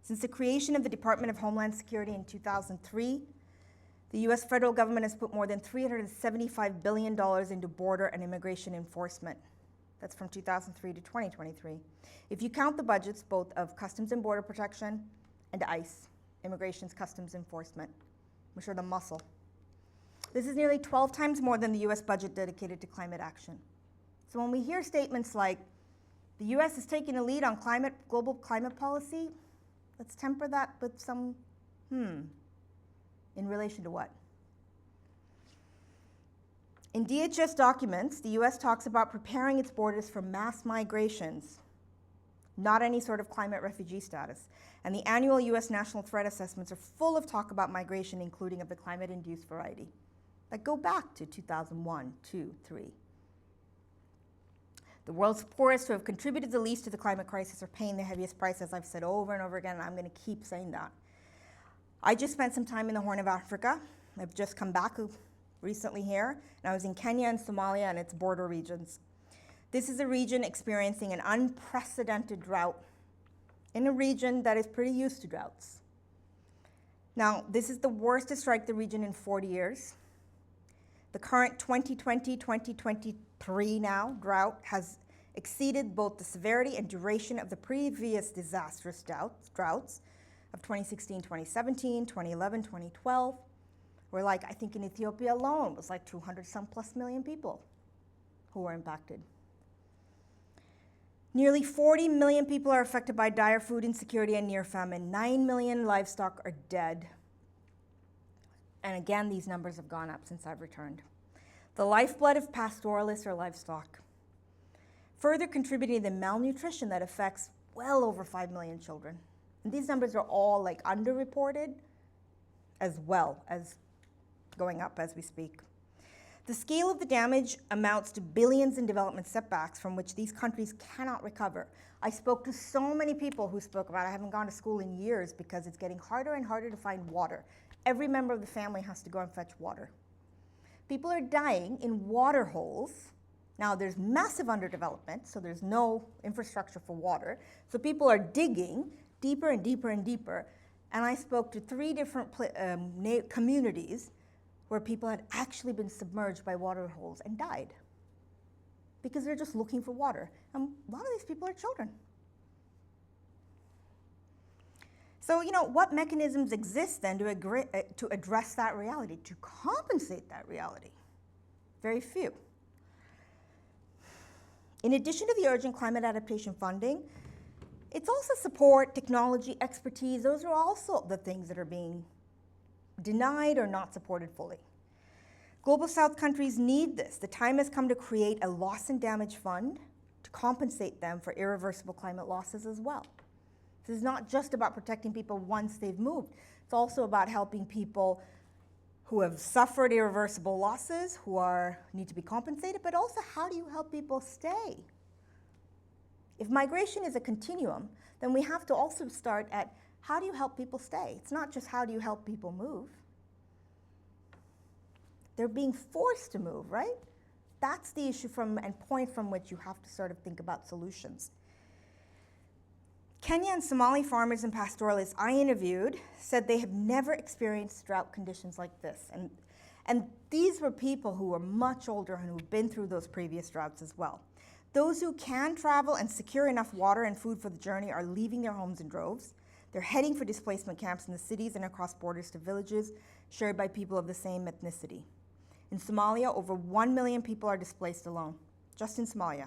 Since the creation of the Department of Homeland Security in 2003, the US federal government has put more than $375 billion into border and immigration enforcement. That's from 2003 to 2023. If you count the budgets both of Customs and Border Protection and ICE, Immigration's Customs Enforcement, which are the muscle. This is nearly 12 times more than the US budget dedicated to climate action. So when we hear statements like, the US is taking a lead on global climate policy, let's temper that with some, in relation to what? In DHS documents, the US talks about preparing its borders for mass migrations, not any sort of climate refugee status. And the annual US National Threat Assessments are full of talk about migration, including of the climate-induced variety. Like go back to 2001, 2, 3. The world's poorest who have contributed the least to the climate crisis are paying the heaviest price, as I've said over and over again, and I'm going to keep saying that. I just spent some time in the Horn of Africa. I've just come back recently here, and I was in Kenya and Somalia and its border regions. This is a region experiencing an unprecedented drought in a region that is pretty used to droughts. Now, this is the worst to strike the region in 40 years. The current 2020-2023 now drought has exceeded both the severity and duration of the previous disastrous droughts of 2016, 2017, 2011, 2012, where I think in Ethiopia alone, it was like 200-some plus million people who were impacted. Nearly 40 million people are affected by dire food insecurity and near famine. 9 million livestock are dead. And again, these numbers have gone up since I've returned. The lifeblood of pastoralists are livestock, further contributing to the malnutrition that affects well over 5 million children. And these numbers are all underreported as well as going up as we speak. The scale of the damage amounts to billions in development setbacks from which these countries cannot recover. I spoke to so many people who spoke about I haven't gone to school in years because it's getting harder and harder to find water. Every member of the family has to go and fetch water. People are dying in water holes. Now there's massive underdevelopment, so there's no infrastructure for water. So people are digging deeper and deeper and deeper. And I spoke to 3 different communities where people had actually been submerged by water holes and died because they're just looking for water. And a lot of these people are children. So, what mechanisms exist then to address that reality, to compensate that reality? Very few. In addition to the urgent climate adaptation funding, it's also support, technology, expertise. Those are also the things that are being denied or not supported fully. Global South countries need this. The time has come to create a loss and damage fund to compensate them for irreversible climate losses as well. This is not just about protecting people once they've moved. It's also about helping people who have suffered irreversible losses, who need to be compensated, but also how do you help people stay? If migration is a continuum, then we have to also start at how do you help people stay? It's not just how do you help people move. They're being forced to move, right? That's the issue and point from which you have to sort of think about solutions. Kenya and Somali farmers and pastoralists I interviewed said they have never experienced drought conditions like this. And these were people who were much older and who've been through those previous droughts as well. Those who can travel and secure enough water and food for the journey are leaving their homes in droves. They're heading for displacement camps in the cities and across borders to villages shared by people of the same ethnicity. In Somalia, over 1 million people are displaced alone, just in Somalia,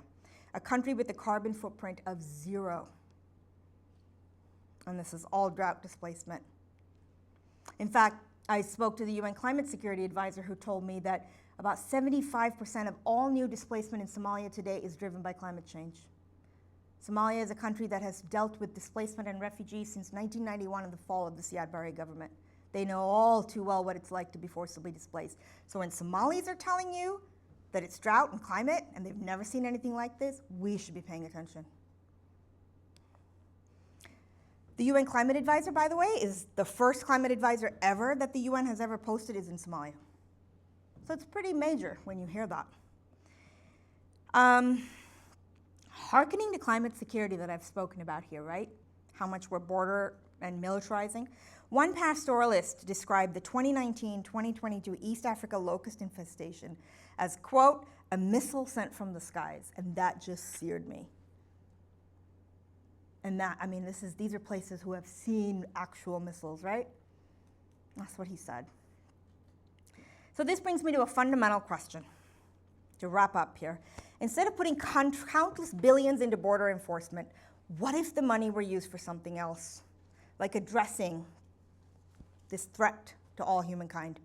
a country with a carbon footprint of 0. And this is all drought displacement. In fact, I spoke to the UN Climate Security Advisor who told me that About 75% of all new displacement in Somalia today is driven by climate change. Somalia is a country that has dealt with displacement and refugees since 1991 and the fall of the Siad Barre government. They know all too well what it's like to be forcibly displaced. So when Somalis are telling you that it's drought and climate and they've never seen anything like this, we should be paying attention. The UN Climate Advisor, by the way, is the first climate advisor ever that the UN has ever posted is in Somalia. So it's pretty major when you hear that. Hearkening to climate security that I've spoken about here, right? How much we're border and militarizing. One pastoralist described the 2019-2022 East Africa locust infestation as, quote, a missile sent from the skies, and that just seared me. And that, I mean, these are places who have seen actual missiles, right? That's what he said. So this brings me to a fundamental question to wrap up here. Instead of putting countless billions into border enforcement, what if the money were used for something else, like addressing this threat to all humankind?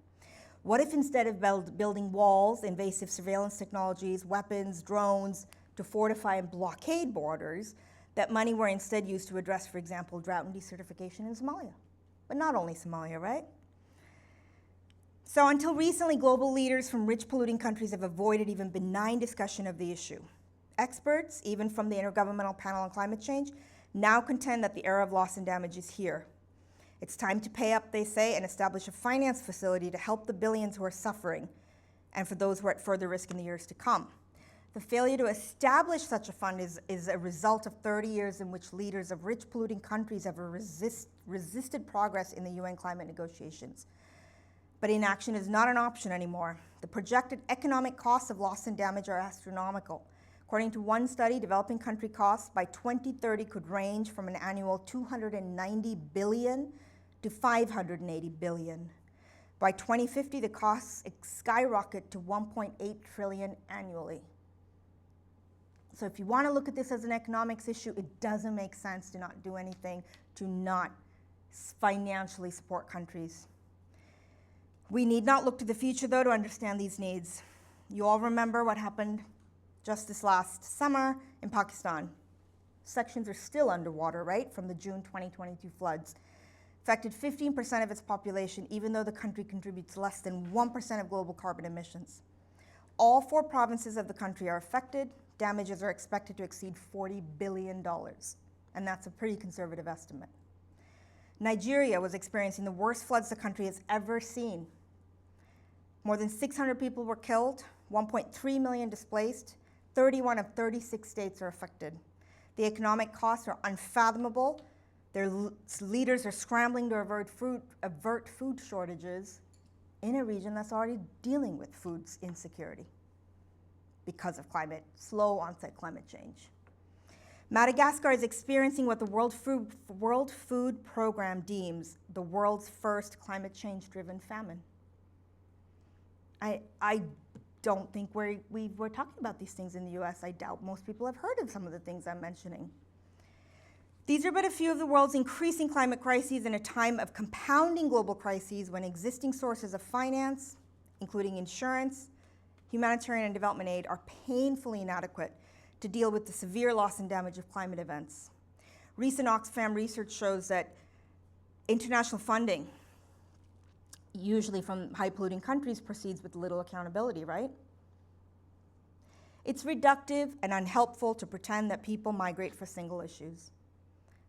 What if instead of building walls, invasive surveillance technologies, weapons, drones to fortify and blockade borders, that money were instead used to address, for example, drought and desertification in Somalia? But not only Somalia, right? So until recently, global leaders from rich polluting countries have avoided even benign discussion of the issue. Experts, even from the Intergovernmental Panel on Climate Change, now contend that the era of loss and damage is here. It's time to pay up, they say, and establish a finance facility to help the billions who are suffering and for those who are at further risk in the years to come. The failure to establish such a fund is a result of 30 years in which leaders of rich polluting countries have resisted progress in the UN climate negotiations. But inaction is not an option anymore. The projected economic costs of loss and damage are astronomical. According to one study, developing country costs by 2030 could range from an annual $290 billion to $580 billion. By 2050, the costs skyrocket to $1.8 trillion annually. So if you want to look at this as an economics issue, it doesn't make sense to not do anything, to not financially support countries. We need not look to the future, though, to understand these needs. You all remember what happened just this last summer in Pakistan. Sections are still underwater, right, from the June 2022 floods. Affected 15% of its population, even though the country contributes less than 1% of global carbon emissions. All 4 provinces of the country are affected. Damages are expected to exceed $40 billion, and that's a pretty conservative estimate. Nigeria was experiencing the worst floods the country has ever seen. More than 600 people were killed, 1.3 million displaced, 31 of 36 states are affected. The economic costs are unfathomable. Their leaders are scrambling to avert food shortages in a region that's already dealing with food insecurity because of slow onset climate change. Madagascar is experiencing what the World Food Program deems the world's first climate change-driven famine. I don't think we're talking about these things in the US. I doubt most people have heard of some of the things I'm mentioning. These are but a few of the world's increasing climate crises in a time of compounding global crises when existing sources of finance, including insurance, humanitarian and development aid, are painfully inadequate to deal with the severe loss and damage of climate events. Recent Oxfam research shows that international funding, usually from high-polluting countries, proceeds with little accountability, right? It's reductive and unhelpful to pretend that people migrate for single issues.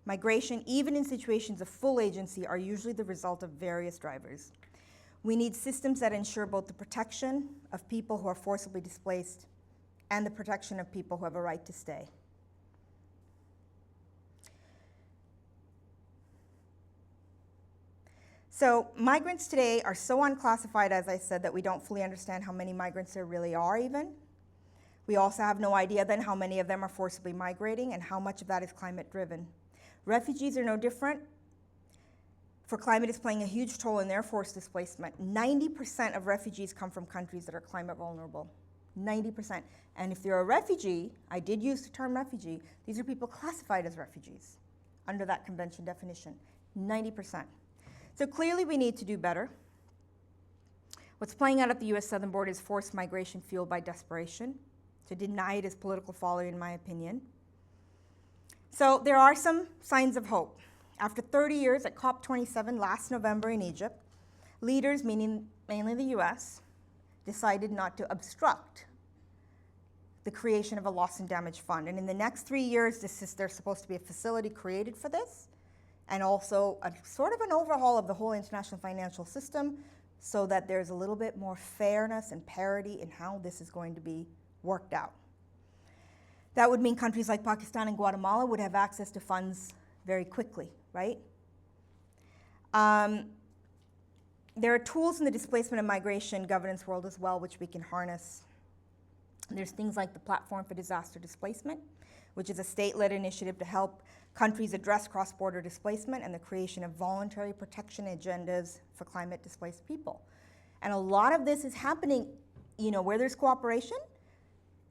Migration, even in situations of full agency, are usually the result of various drivers. We need systems that ensure both the protection of people who are forcibly displaced and the protection of people who have a right to stay. So migrants today are so unclassified, as I said, that we don't fully understand how many migrants there really are even. We also have no idea then how many of them are forcibly migrating and how much of that is climate driven. Refugees are no different, for climate is playing a huge toll in their forced displacement. 90% of refugees come from countries that are climate vulnerable. 90%. And if you're a refugee, I did use the term refugee, these are people classified as refugees under that convention definition. 90%. So clearly we need to do better. What's playing out at the US southern border is forced migration fueled by desperation. To deny it is political folly, in my opinion. So there are some signs of hope. After 30 years at COP27 last November in Egypt, leaders, meaning mainly the US, decided not to obstruct the creation of a loss and damage fund. And in the next 3 years, there's supposed to be a facility created for this, and also a sort of an overhaul of the whole international financial system so that there's a little bit more fairness and parity in how this is going to be worked out. That would mean countries like Pakistan and Guatemala would have access to funds very quickly, right? There are tools in the displacement and migration governance world as well which we can harness. There's things like the Platform for Disaster Displacement, which is a state-led initiative to help countries address cross-border displacement and the creation of voluntary protection agendas for climate-displaced people. And a lot of this is happening, where there's cooperation,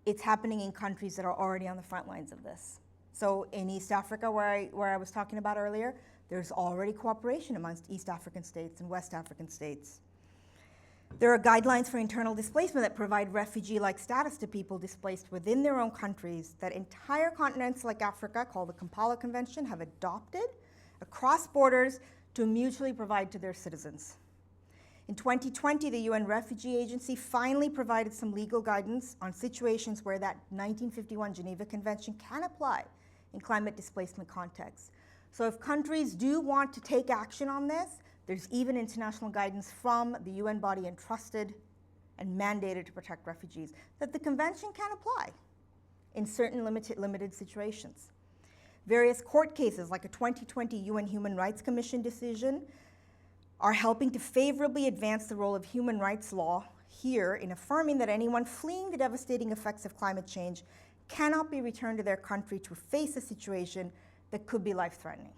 it's happening in countries that are already on the front lines of this. So in East Africa, where I was talking about earlier, there's already cooperation amongst East African states and West African states. There are guidelines for internal displacement that provide refugee-like status to people displaced within their own countries that entire continents like Africa, called the Kampala Convention, have adopted across borders to mutually provide to their citizens. In 2020, the UN Refugee Agency finally provided some legal guidance on situations where that 1951 Geneva Convention can apply in climate displacement contexts. So if countries do want to take action on this, there's even international guidance from the UN body entrusted and mandated to protect refugees that the convention can apply in certain limited situations. Various court cases, like a 2020 UN Human Rights Commission decision, are helping to favorably advance the role of human rights law here in affirming that anyone fleeing the devastating effects of climate change cannot be returned to their country to face a situation that could be life-threatening.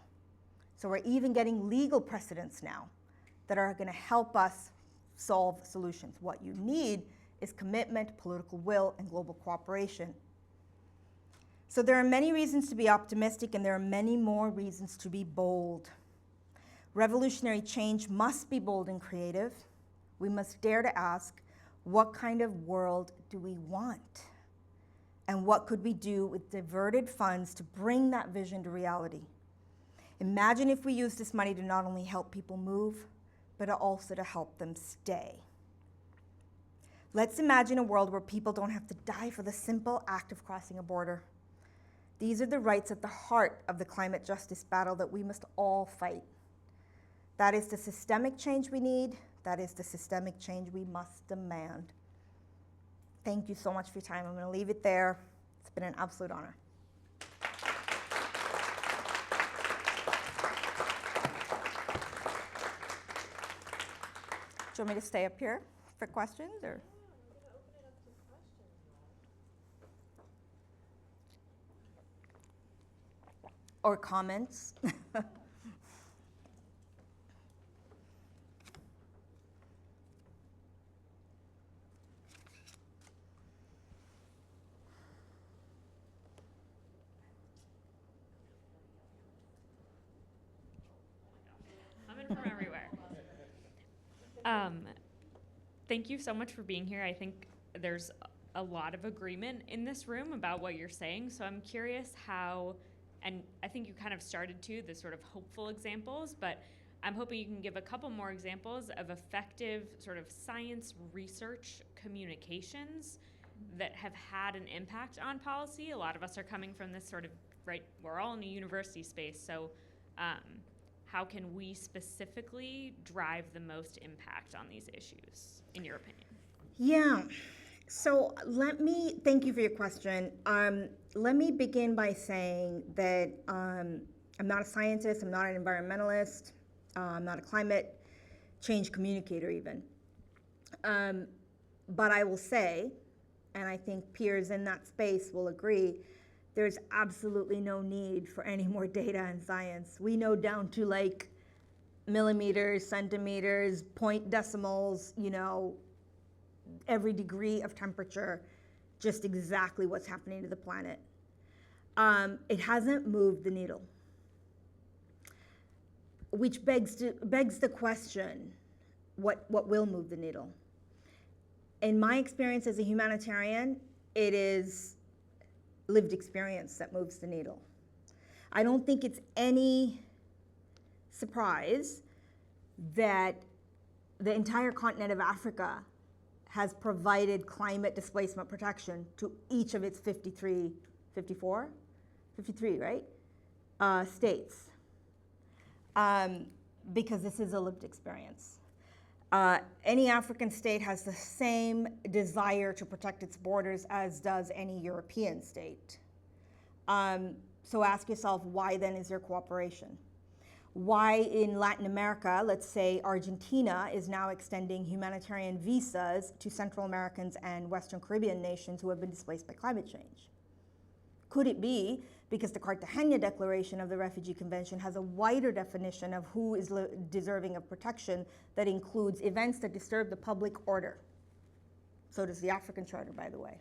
So we're even getting legal precedents now that are going to help us solve solutions. What you need is commitment, political will, and global cooperation. So there are many reasons to be optimistic, and there are many more reasons to be bold. Revolutionary change must be bold and creative. We must dare to ask, what kind of world do we want? And what could we do with diverted funds to bring that vision to reality? Imagine if we used this money to not only help people move, but also to help them stay. Let's imagine a world where people don't have to die for the simple act of crossing a border. These are the rights at the heart of the climate justice battle that we must all fight. That is the systemic change we need. That is the systemic change we must demand. Thank you so much for your time. I'm going to leave it there. It's been an absolute honor. Do you want me to stay up here for questions, or? Or comments? From everywhere. Thank you so much for being here. I think there's a lot of agreement in this room about what you're saying. So I'm curious how, and I think you kind of started to the sort of hopeful examples, but I'm hoping you can give a couple more examples of effective sort of science research communications that have had an impact on policy. A lot of us are coming from this sort of, right, we're all in a university space, so how can we specifically drive the most impact on these issues, in your opinion? Yeah, so thank you for your question. Let me begin by saying that I'm not a scientist, I'm not an environmentalist, I'm not a climate change communicator even. But I will say, and I think peers in that space will agree, there's absolutely no need for any more data and science. We know down to like millimeters, centimeters, point decimals, every degree of temperature, just exactly what's happening to the planet. It hasn't moved the needle, which begs the question, what will move the needle? In my experience as a humanitarian, it is lived experience that moves the needle. I don't think it's any surprise that the entire continent of Africa has provided climate displacement protection to each of its 53, right? States. Because this is a lived experience. Any African state has the same desire to protect its borders as does any European state. So ask yourself, why then is there cooperation? Why in Latin America, let's say Argentina is now extending humanitarian visas to Central Americans and Western Caribbean nations who have been displaced by climate change? Could it be because the Cartagena Declaration of the Refugee Convention has a wider definition of who is deserving of protection that includes events that disturb the public order? So does the African Charter, by the way.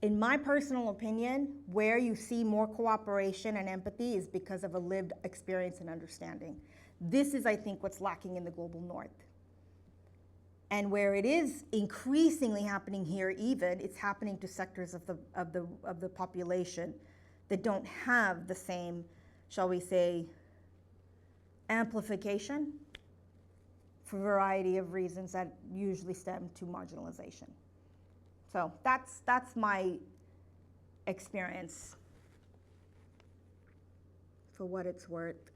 In my personal opinion, where you see more cooperation and empathy is because of a lived experience and understanding. This is, I think, what's lacking in the global north. And where it is increasingly happening here even, it's happening to sectors of the population that don't have the same, shall we say, amplification for a variety of reasons that usually stem to marginalization. So that's my experience, for what it's worth.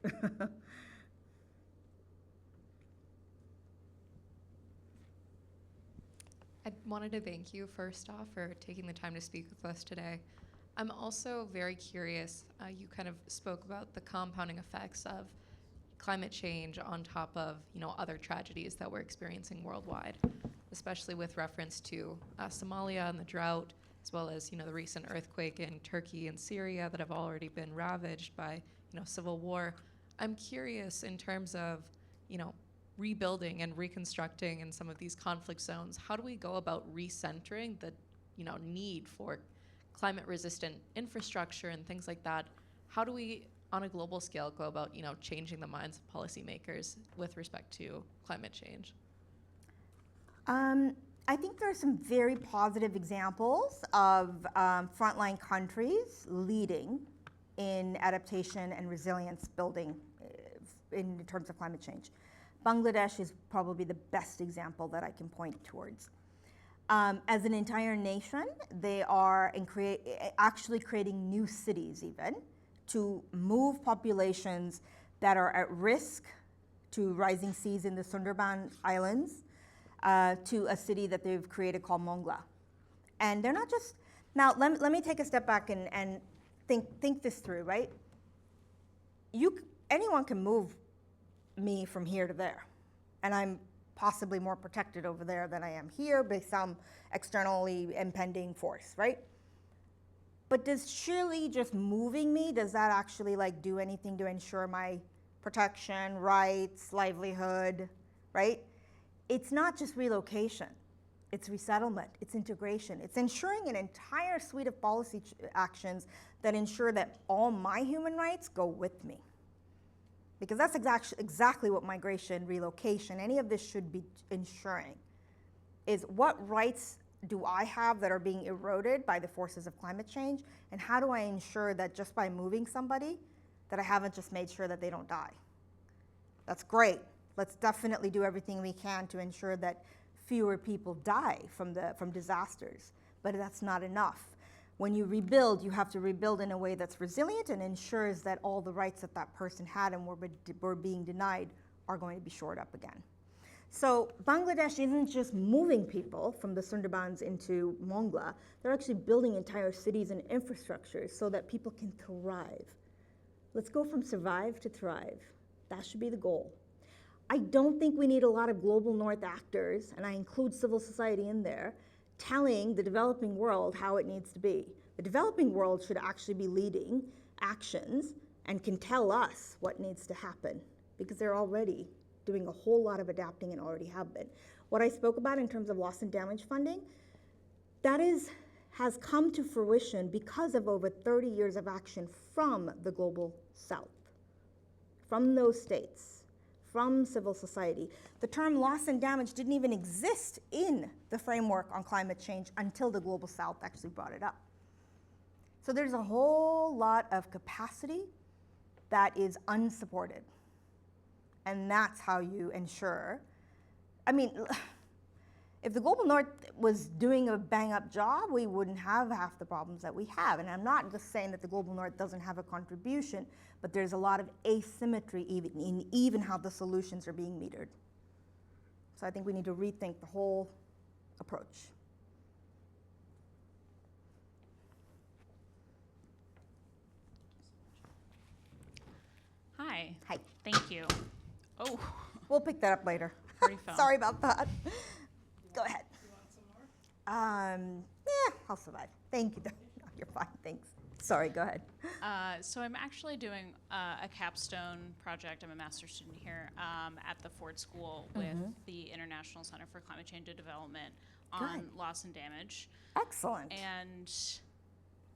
I wanted to thank you first off for taking the time to speak with us today. I'm also very curious, you kind of spoke about the compounding effects of climate change on top of, other tragedies that we're experiencing worldwide, especially with reference to Somalia and the drought, as well as, the recent earthquake in Turkey and Syria that have already been ravaged by, civil war. I'm curious in terms of, rebuilding and reconstructing in some of these conflict zones, how do we go about recentering the, need for climate-resistant infrastructure and things like that? How do we, on a global scale, go about, changing the minds of policymakers with respect to climate change? I think there are some very positive examples of frontline countries leading in adaptation and resilience building in terms of climate change. Bangladesh is probably the best example that I can point towards. As an entire nation, they are actually creating new cities even to move populations that are at risk to rising seas in the Sundarban Islands to a city that they've created called Mongla. And they're not just, now let me take a step back and think this through, right? Anyone can move me from here to there, and I'm possibly more protected over there than I am here by some externally impending force, right? But does surely just moving me, does that actually do anything to ensure my protection, rights, livelihood, right? It's not just relocation, it's resettlement, it's integration, it's ensuring an entire suite of policy actions that ensure that all my human rights go with me. Because that's exactly what migration, relocation, any of this should be ensuring, is what rights do I have that are being eroded by the forces of climate change, and how do I ensure that just by moving somebody, that I haven't just made sure that they don't die? That's great. Let's definitely do everything we can to ensure that fewer people die from disasters, but that's not enough. When you rebuild, you have to rebuild in a way that's resilient and ensures that all the rights that that person had and were being denied are going to be shored up again. So Bangladesh isn't just moving people from the Sundarbans into Mongla, they're actually building entire cities and infrastructures so that people can thrive. Let's go from survive to thrive. That should be the goal. I don't think we need a lot of global north actors, and I include civil society in there, telling the developing world how it needs to be. The developing world should actually be leading actions and can tell us what needs to happen, because they're already doing a whole lot of adapting and already have been. What I spoke about in terms of loss and damage funding, that has come to fruition because of over 30 years of action from the global south, from those states, from civil society. The term loss and damage didn't even exist in the framework on climate change until the Global South actually brought it up. So there's a whole lot of capacity that is unsupported. And that's how you ensure. I mean, if the Global North was doing a bang-up job, we wouldn't have half the problems that we have. And I'm not just saying that the Global North doesn't have a contribution, but there's a lot of asymmetry even how the solutions are being metered. So I think we need to rethink the whole approach. Hi. Hi. Thank you. Oh, We'll pick that up later. Pretty fun. Sorry about that. Go ahead. You want some more? Yeah, I'll survive. Thank you. No, you're fine, thanks. Sorry, go ahead. so I'm actually doing a capstone project. I'm a master's student here at the Ford School with the International Center for Climate Change and Development on Good. loss and damage. Excellent. And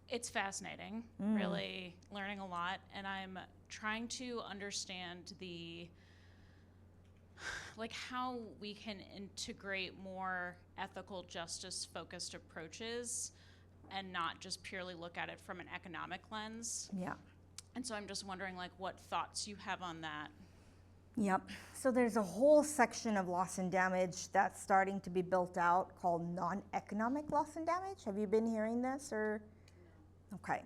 it's fascinating, really learning a lot. And I'm trying to understand how we can integrate more ethical justice focused approaches and not just purely look at it from an economic lens. Yeah. And so I'm just wondering what thoughts you have on that. Yep. So there's a whole section of loss and damage that's starting to be built out called non-economic loss and damage. Have you been hearing this or? Okay.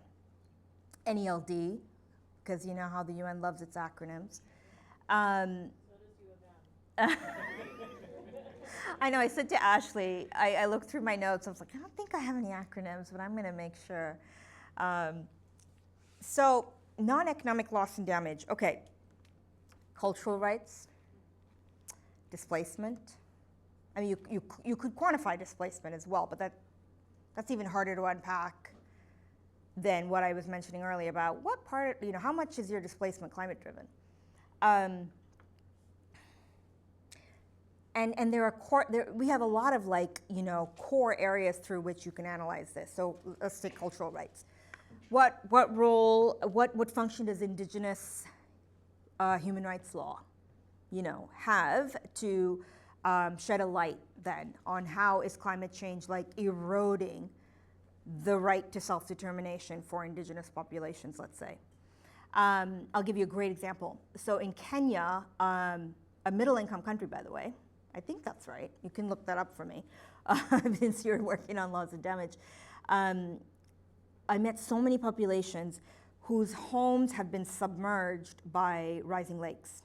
NELD, because you know how the UN loves its acronyms. I know, I said to Ashley, I looked through my notes, I was like, I don't think I have any acronyms, but I'm going to make sure. So, non-economic loss and damage. Okay. Cultural rights, displacement. I mean, you could quantify displacement as well, but that's even harder to unpack than what I was mentioning earlier about what part, how much is your displacement climate driven? And there are we have a lot of core areas through which you can analyze this. So let's take cultural rights. What role, what function does indigenous human rights law, have to shed a light then on how is climate change eroding the right to self-determination for indigenous populations, let's say. I'll give you a great example. So in Kenya, a middle-income country, by the way, I think that's right. You can look that up for me since you're working on laws of damage. I met so many populations whose homes have been submerged by rising lakes.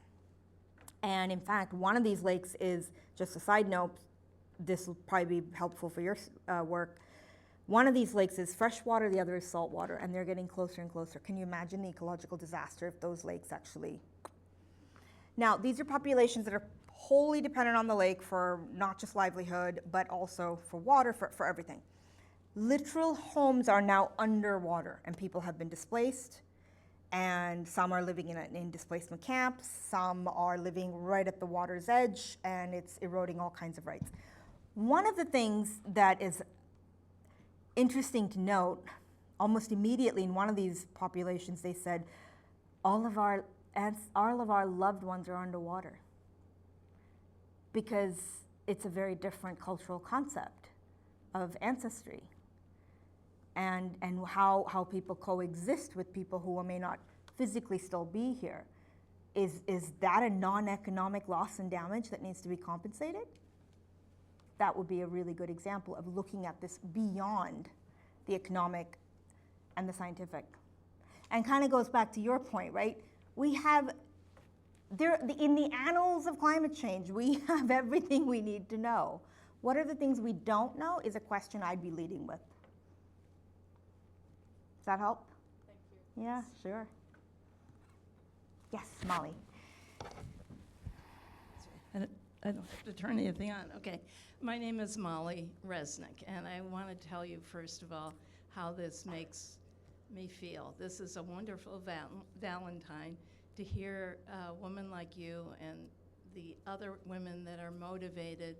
And in fact, one of these lakes is, just a side note, this will probably be helpful for your work. One of these lakes is freshwater, the other is saltwater, and they're getting closer and closer. Can you imagine the ecological disaster if those lakes actually... Now, these are populations that are wholly dependent on the lake for not just livelihood, but also for water, for everything. Literal homes are now underwater, and people have been displaced, and some are living in displacement camps, some are living right at the water's edge, and it's eroding all kinds of rights. One of the things that is interesting to note, almost immediately in one of these populations, they said, all of our loved ones are underwater, because it's a very different cultural concept of ancestry and how people coexist with people who may not physically still be here. Is that a non-economic loss and damage that needs to be compensated? That would be a really good example of looking at this beyond the economic and the scientific. And kind of goes back to your point, right? We have in the annals of climate change, we have everything we need to know. What are the things we don't know is a question I'd be leading with. Does that help? Thank you. Yeah, sure. Yes, Molly. I don't have to turn anything on. Okay. My name is Molly Resnick, and I want to tell you, first of all, how this makes me feel. This is a wonderful Valentine to hear a woman like you and the other women that are motivated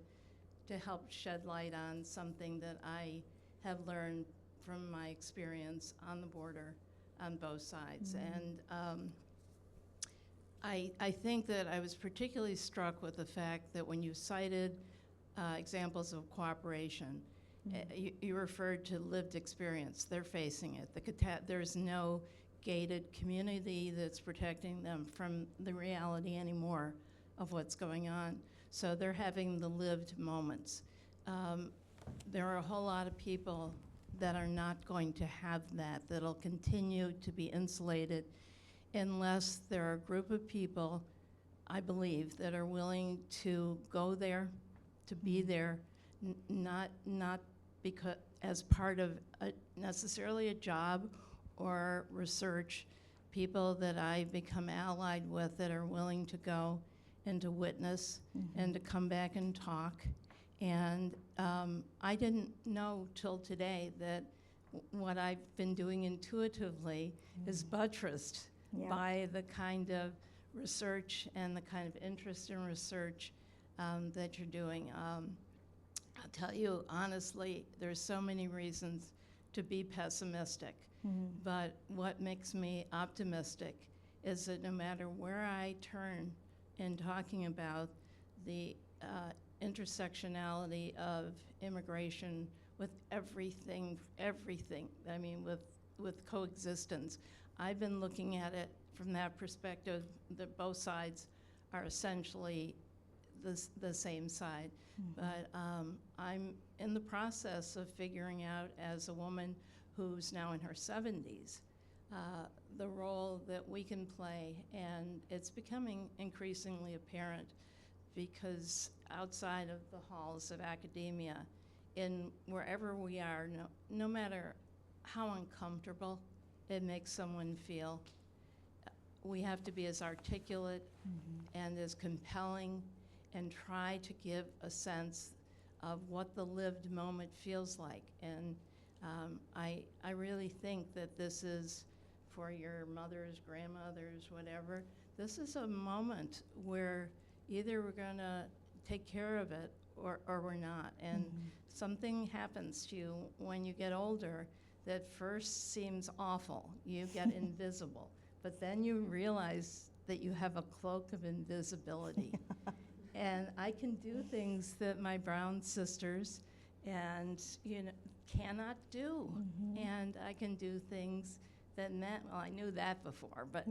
to help shed light on something that I have learned from my experience on the border on both sides. And I think that I was particularly struck with the fact that when you cited examples of cooperation, you referred to lived experience. They're facing it. There's no gated community that's protecting them from the reality anymore of what's going on. So they're having the lived moments. There are a whole lot of people that are not going to have that, that'll continue to be insulated unless there are a group of people, I believe, that are willing to go there, to be there, not because as part of necessarily a job or research, people that I become allied with that are willing to go and to witness and to come back and talk. And I didn't know till today that what I've been doing intuitively is buttressed by the kind of research and the kind of interest in research that you're doing. I'll tell you honestly, there's so many reasons to be pessimistic, but what makes me optimistic is that no matter where I turn in talking about the intersectionality of immigration with everything, I mean, with coexistence, I've been looking at it from that perspective that both sides are essentially the same side. But I'm in the process of figuring out, as a woman who's now in her 70s, the role that we can play, and it's becoming increasingly apparent because outside of the halls of academia, in wherever we are, no matter how uncomfortable it makes someone feel, we have to be as articulate and as compelling and try to give a sense of what the lived moment feels like. And I really think that this is, for your mothers, grandmothers, whatever, this is a moment where either we're going to take care of it or we're not. And something happens to you when you get older that first seems awful. You get invisible. But then you realize that you have a cloak of invisibility. And I can do things that my brown sisters cannot do. And I can do things that well, I knew that before, but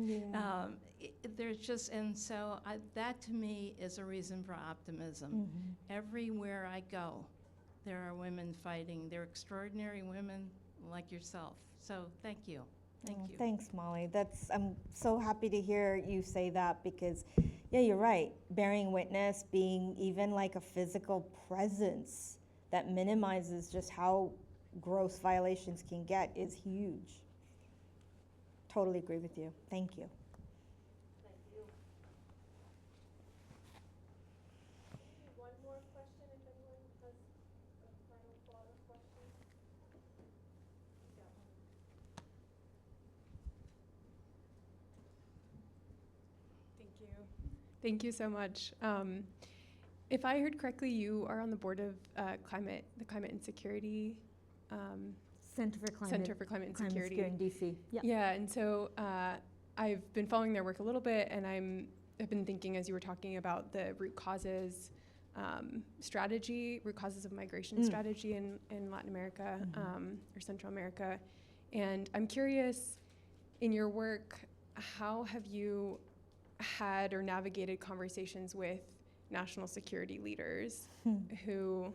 there's just, and so that to me is a reason for optimism. Everywhere I go, there are women fighting. They're extraordinary women like yourself. So thank you. Thank you. Thanks, Molly. I'm so happy to hear you say that because, yeah, you're right. Bearing witness, being even like a physical presence that minimizes just how gross violations can get is huge. Totally agree with you. Thank you. Thank you. One more question, if anyone has a final thought or question. Thank you. Thank you so much. If I heard correctly, you are on the board of the Climate and Security Center for Climate and Security in DC. Yeah, and so I've been following their work a little bit, and I've been thinking as you were talking about the root causes strategy, root causes of migration strategy in Latin America or Central America. And I'm curious, in your work, how have you had or navigated conversations with national security leaders who,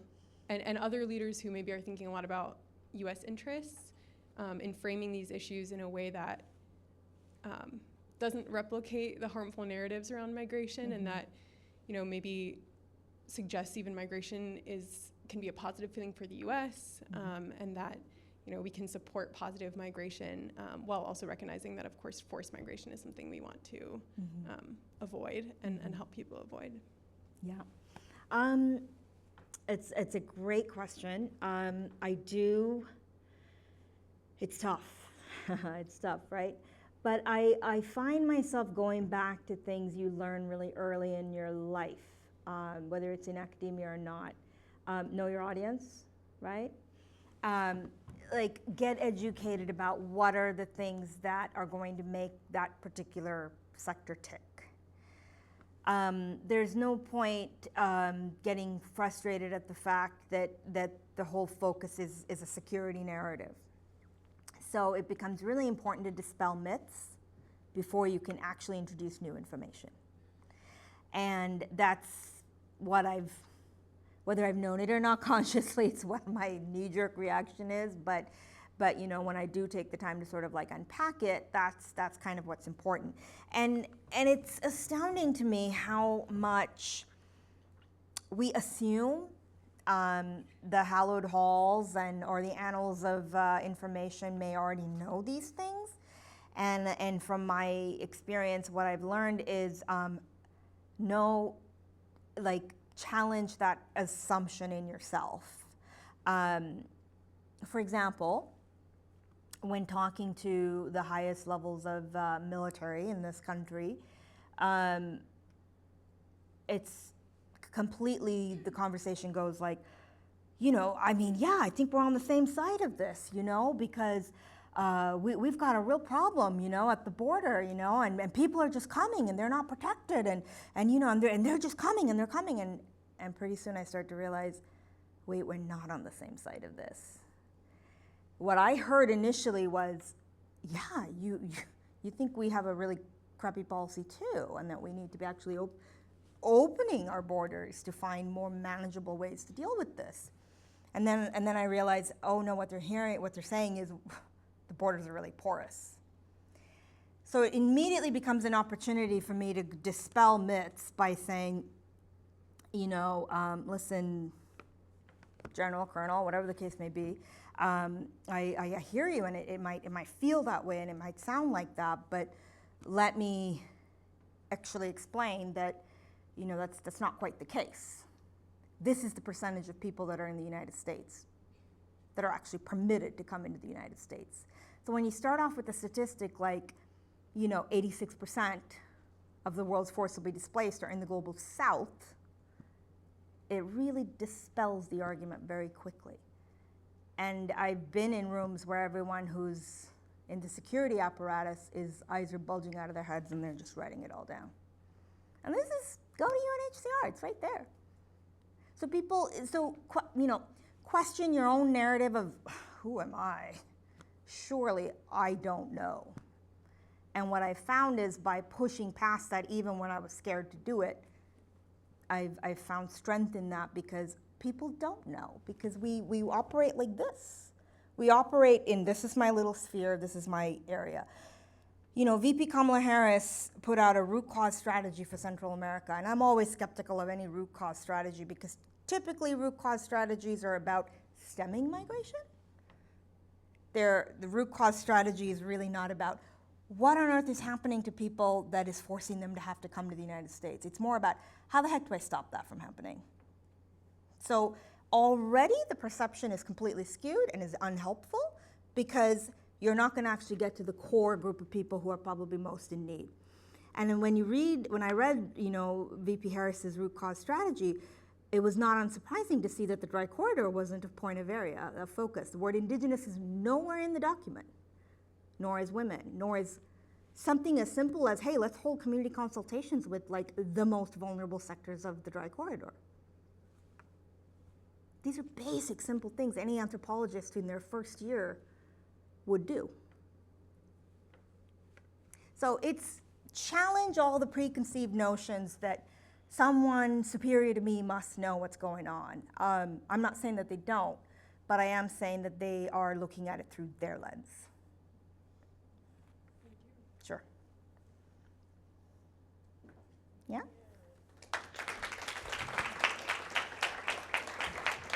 and other leaders who maybe are thinking a lot about U.S. interests in framing these issues in a way that doesn't replicate the harmful narratives around migration, and that, maybe suggests even migration can be a positive thing for the U.S. And that, we can support positive migration while also recognizing that, of course, forced migration is something we want to avoid and help people avoid. Yeah. It's a great question. It's tough. It's tough, right? But I find myself going back to things you learn really early in your life, whether it's in academia or not. Know your audience, right? Get educated about what are the things that are going to make that particular sector tick. There's no point getting frustrated at the fact that the whole focus is a security narrative. So it becomes really important to dispel myths before you can actually introduce new information. And that's what whether I've known it or not consciously, it's what my knee-jerk reaction is, but you know, when I do take the time to sort of like unpack it, that's kind of what's important. And it's astounding to me how much we assume the hallowed halls or the annals of information may already know these things. And from my experience, what I've learned is challenge that assumption in yourself. For example, when talking to the highest levels of military in this country, it's completely, the conversation goes like, you know, I mean, yeah, I think we're on the same side of this, you know, because we've got a real problem, you know, at the border, you know, and people are just coming and they're not protected, and you know, and they're just coming and they're coming, and pretty soon I start to realize, wait, we're not on the same side of this. What I heard initially was, yeah, you think we have a really crappy policy too, and that we need to be actually opening our borders to find more manageable ways to deal with this. And then I realized, oh no, what they're saying is the borders are really porous. So it immediately becomes an opportunity for me to dispel myths by saying, you know, listen, General, Colonel, whatever the case may be, I hear you, and it might feel that way, and it might sound like that, but let me actually explain that, you know, that's not quite the case. This is the percentage of people that are in the United States that are actually permitted to come into the United States. So when you start off with a statistic like, you know, 86% of the world's forcibly displaced are in the global south, it really dispels the argument very quickly. And I've been in rooms where everyone who's in the security apparatus eyes are bulging out of their heads and they're just writing it all down. And this is, go to UNHCR, it's right there. So you know, question your own narrative of, who am I? Surely I don't know. And what I found is by pushing past that, even when I was scared to do it, I've found strength in that, because people don't know, because we operate like this. We operate in, this is my little sphere, this is my area. You know, VP Kamala Harris put out a root cause strategy for Central America, and I'm always skeptical of any root cause strategy, because typically root cause strategies are about stemming migration. The root cause strategy is really not about what on earth is happening to people that is forcing them to have to come to the United States. It's more about, how the heck do I stop that from happening? So already the perception is completely skewed and is unhelpful, because you're not going to actually get to the core group of people who are probably most in need. And then when I read, you know, VP Harris's root cause strategy, it was not unsurprising to see that the dry corridor wasn't a point of area, of focus. The word indigenous is nowhere in the document, nor is women, nor is something as simple as, hey, let's hold community consultations with like the most vulnerable sectors of the dry corridor. These are basic, simple things any anthropologist in their first year would do. So it's challenge all the preconceived notions that someone superior to me must know what's going on. I'm not saying that they don't, but I am saying that they are looking at it through their lens.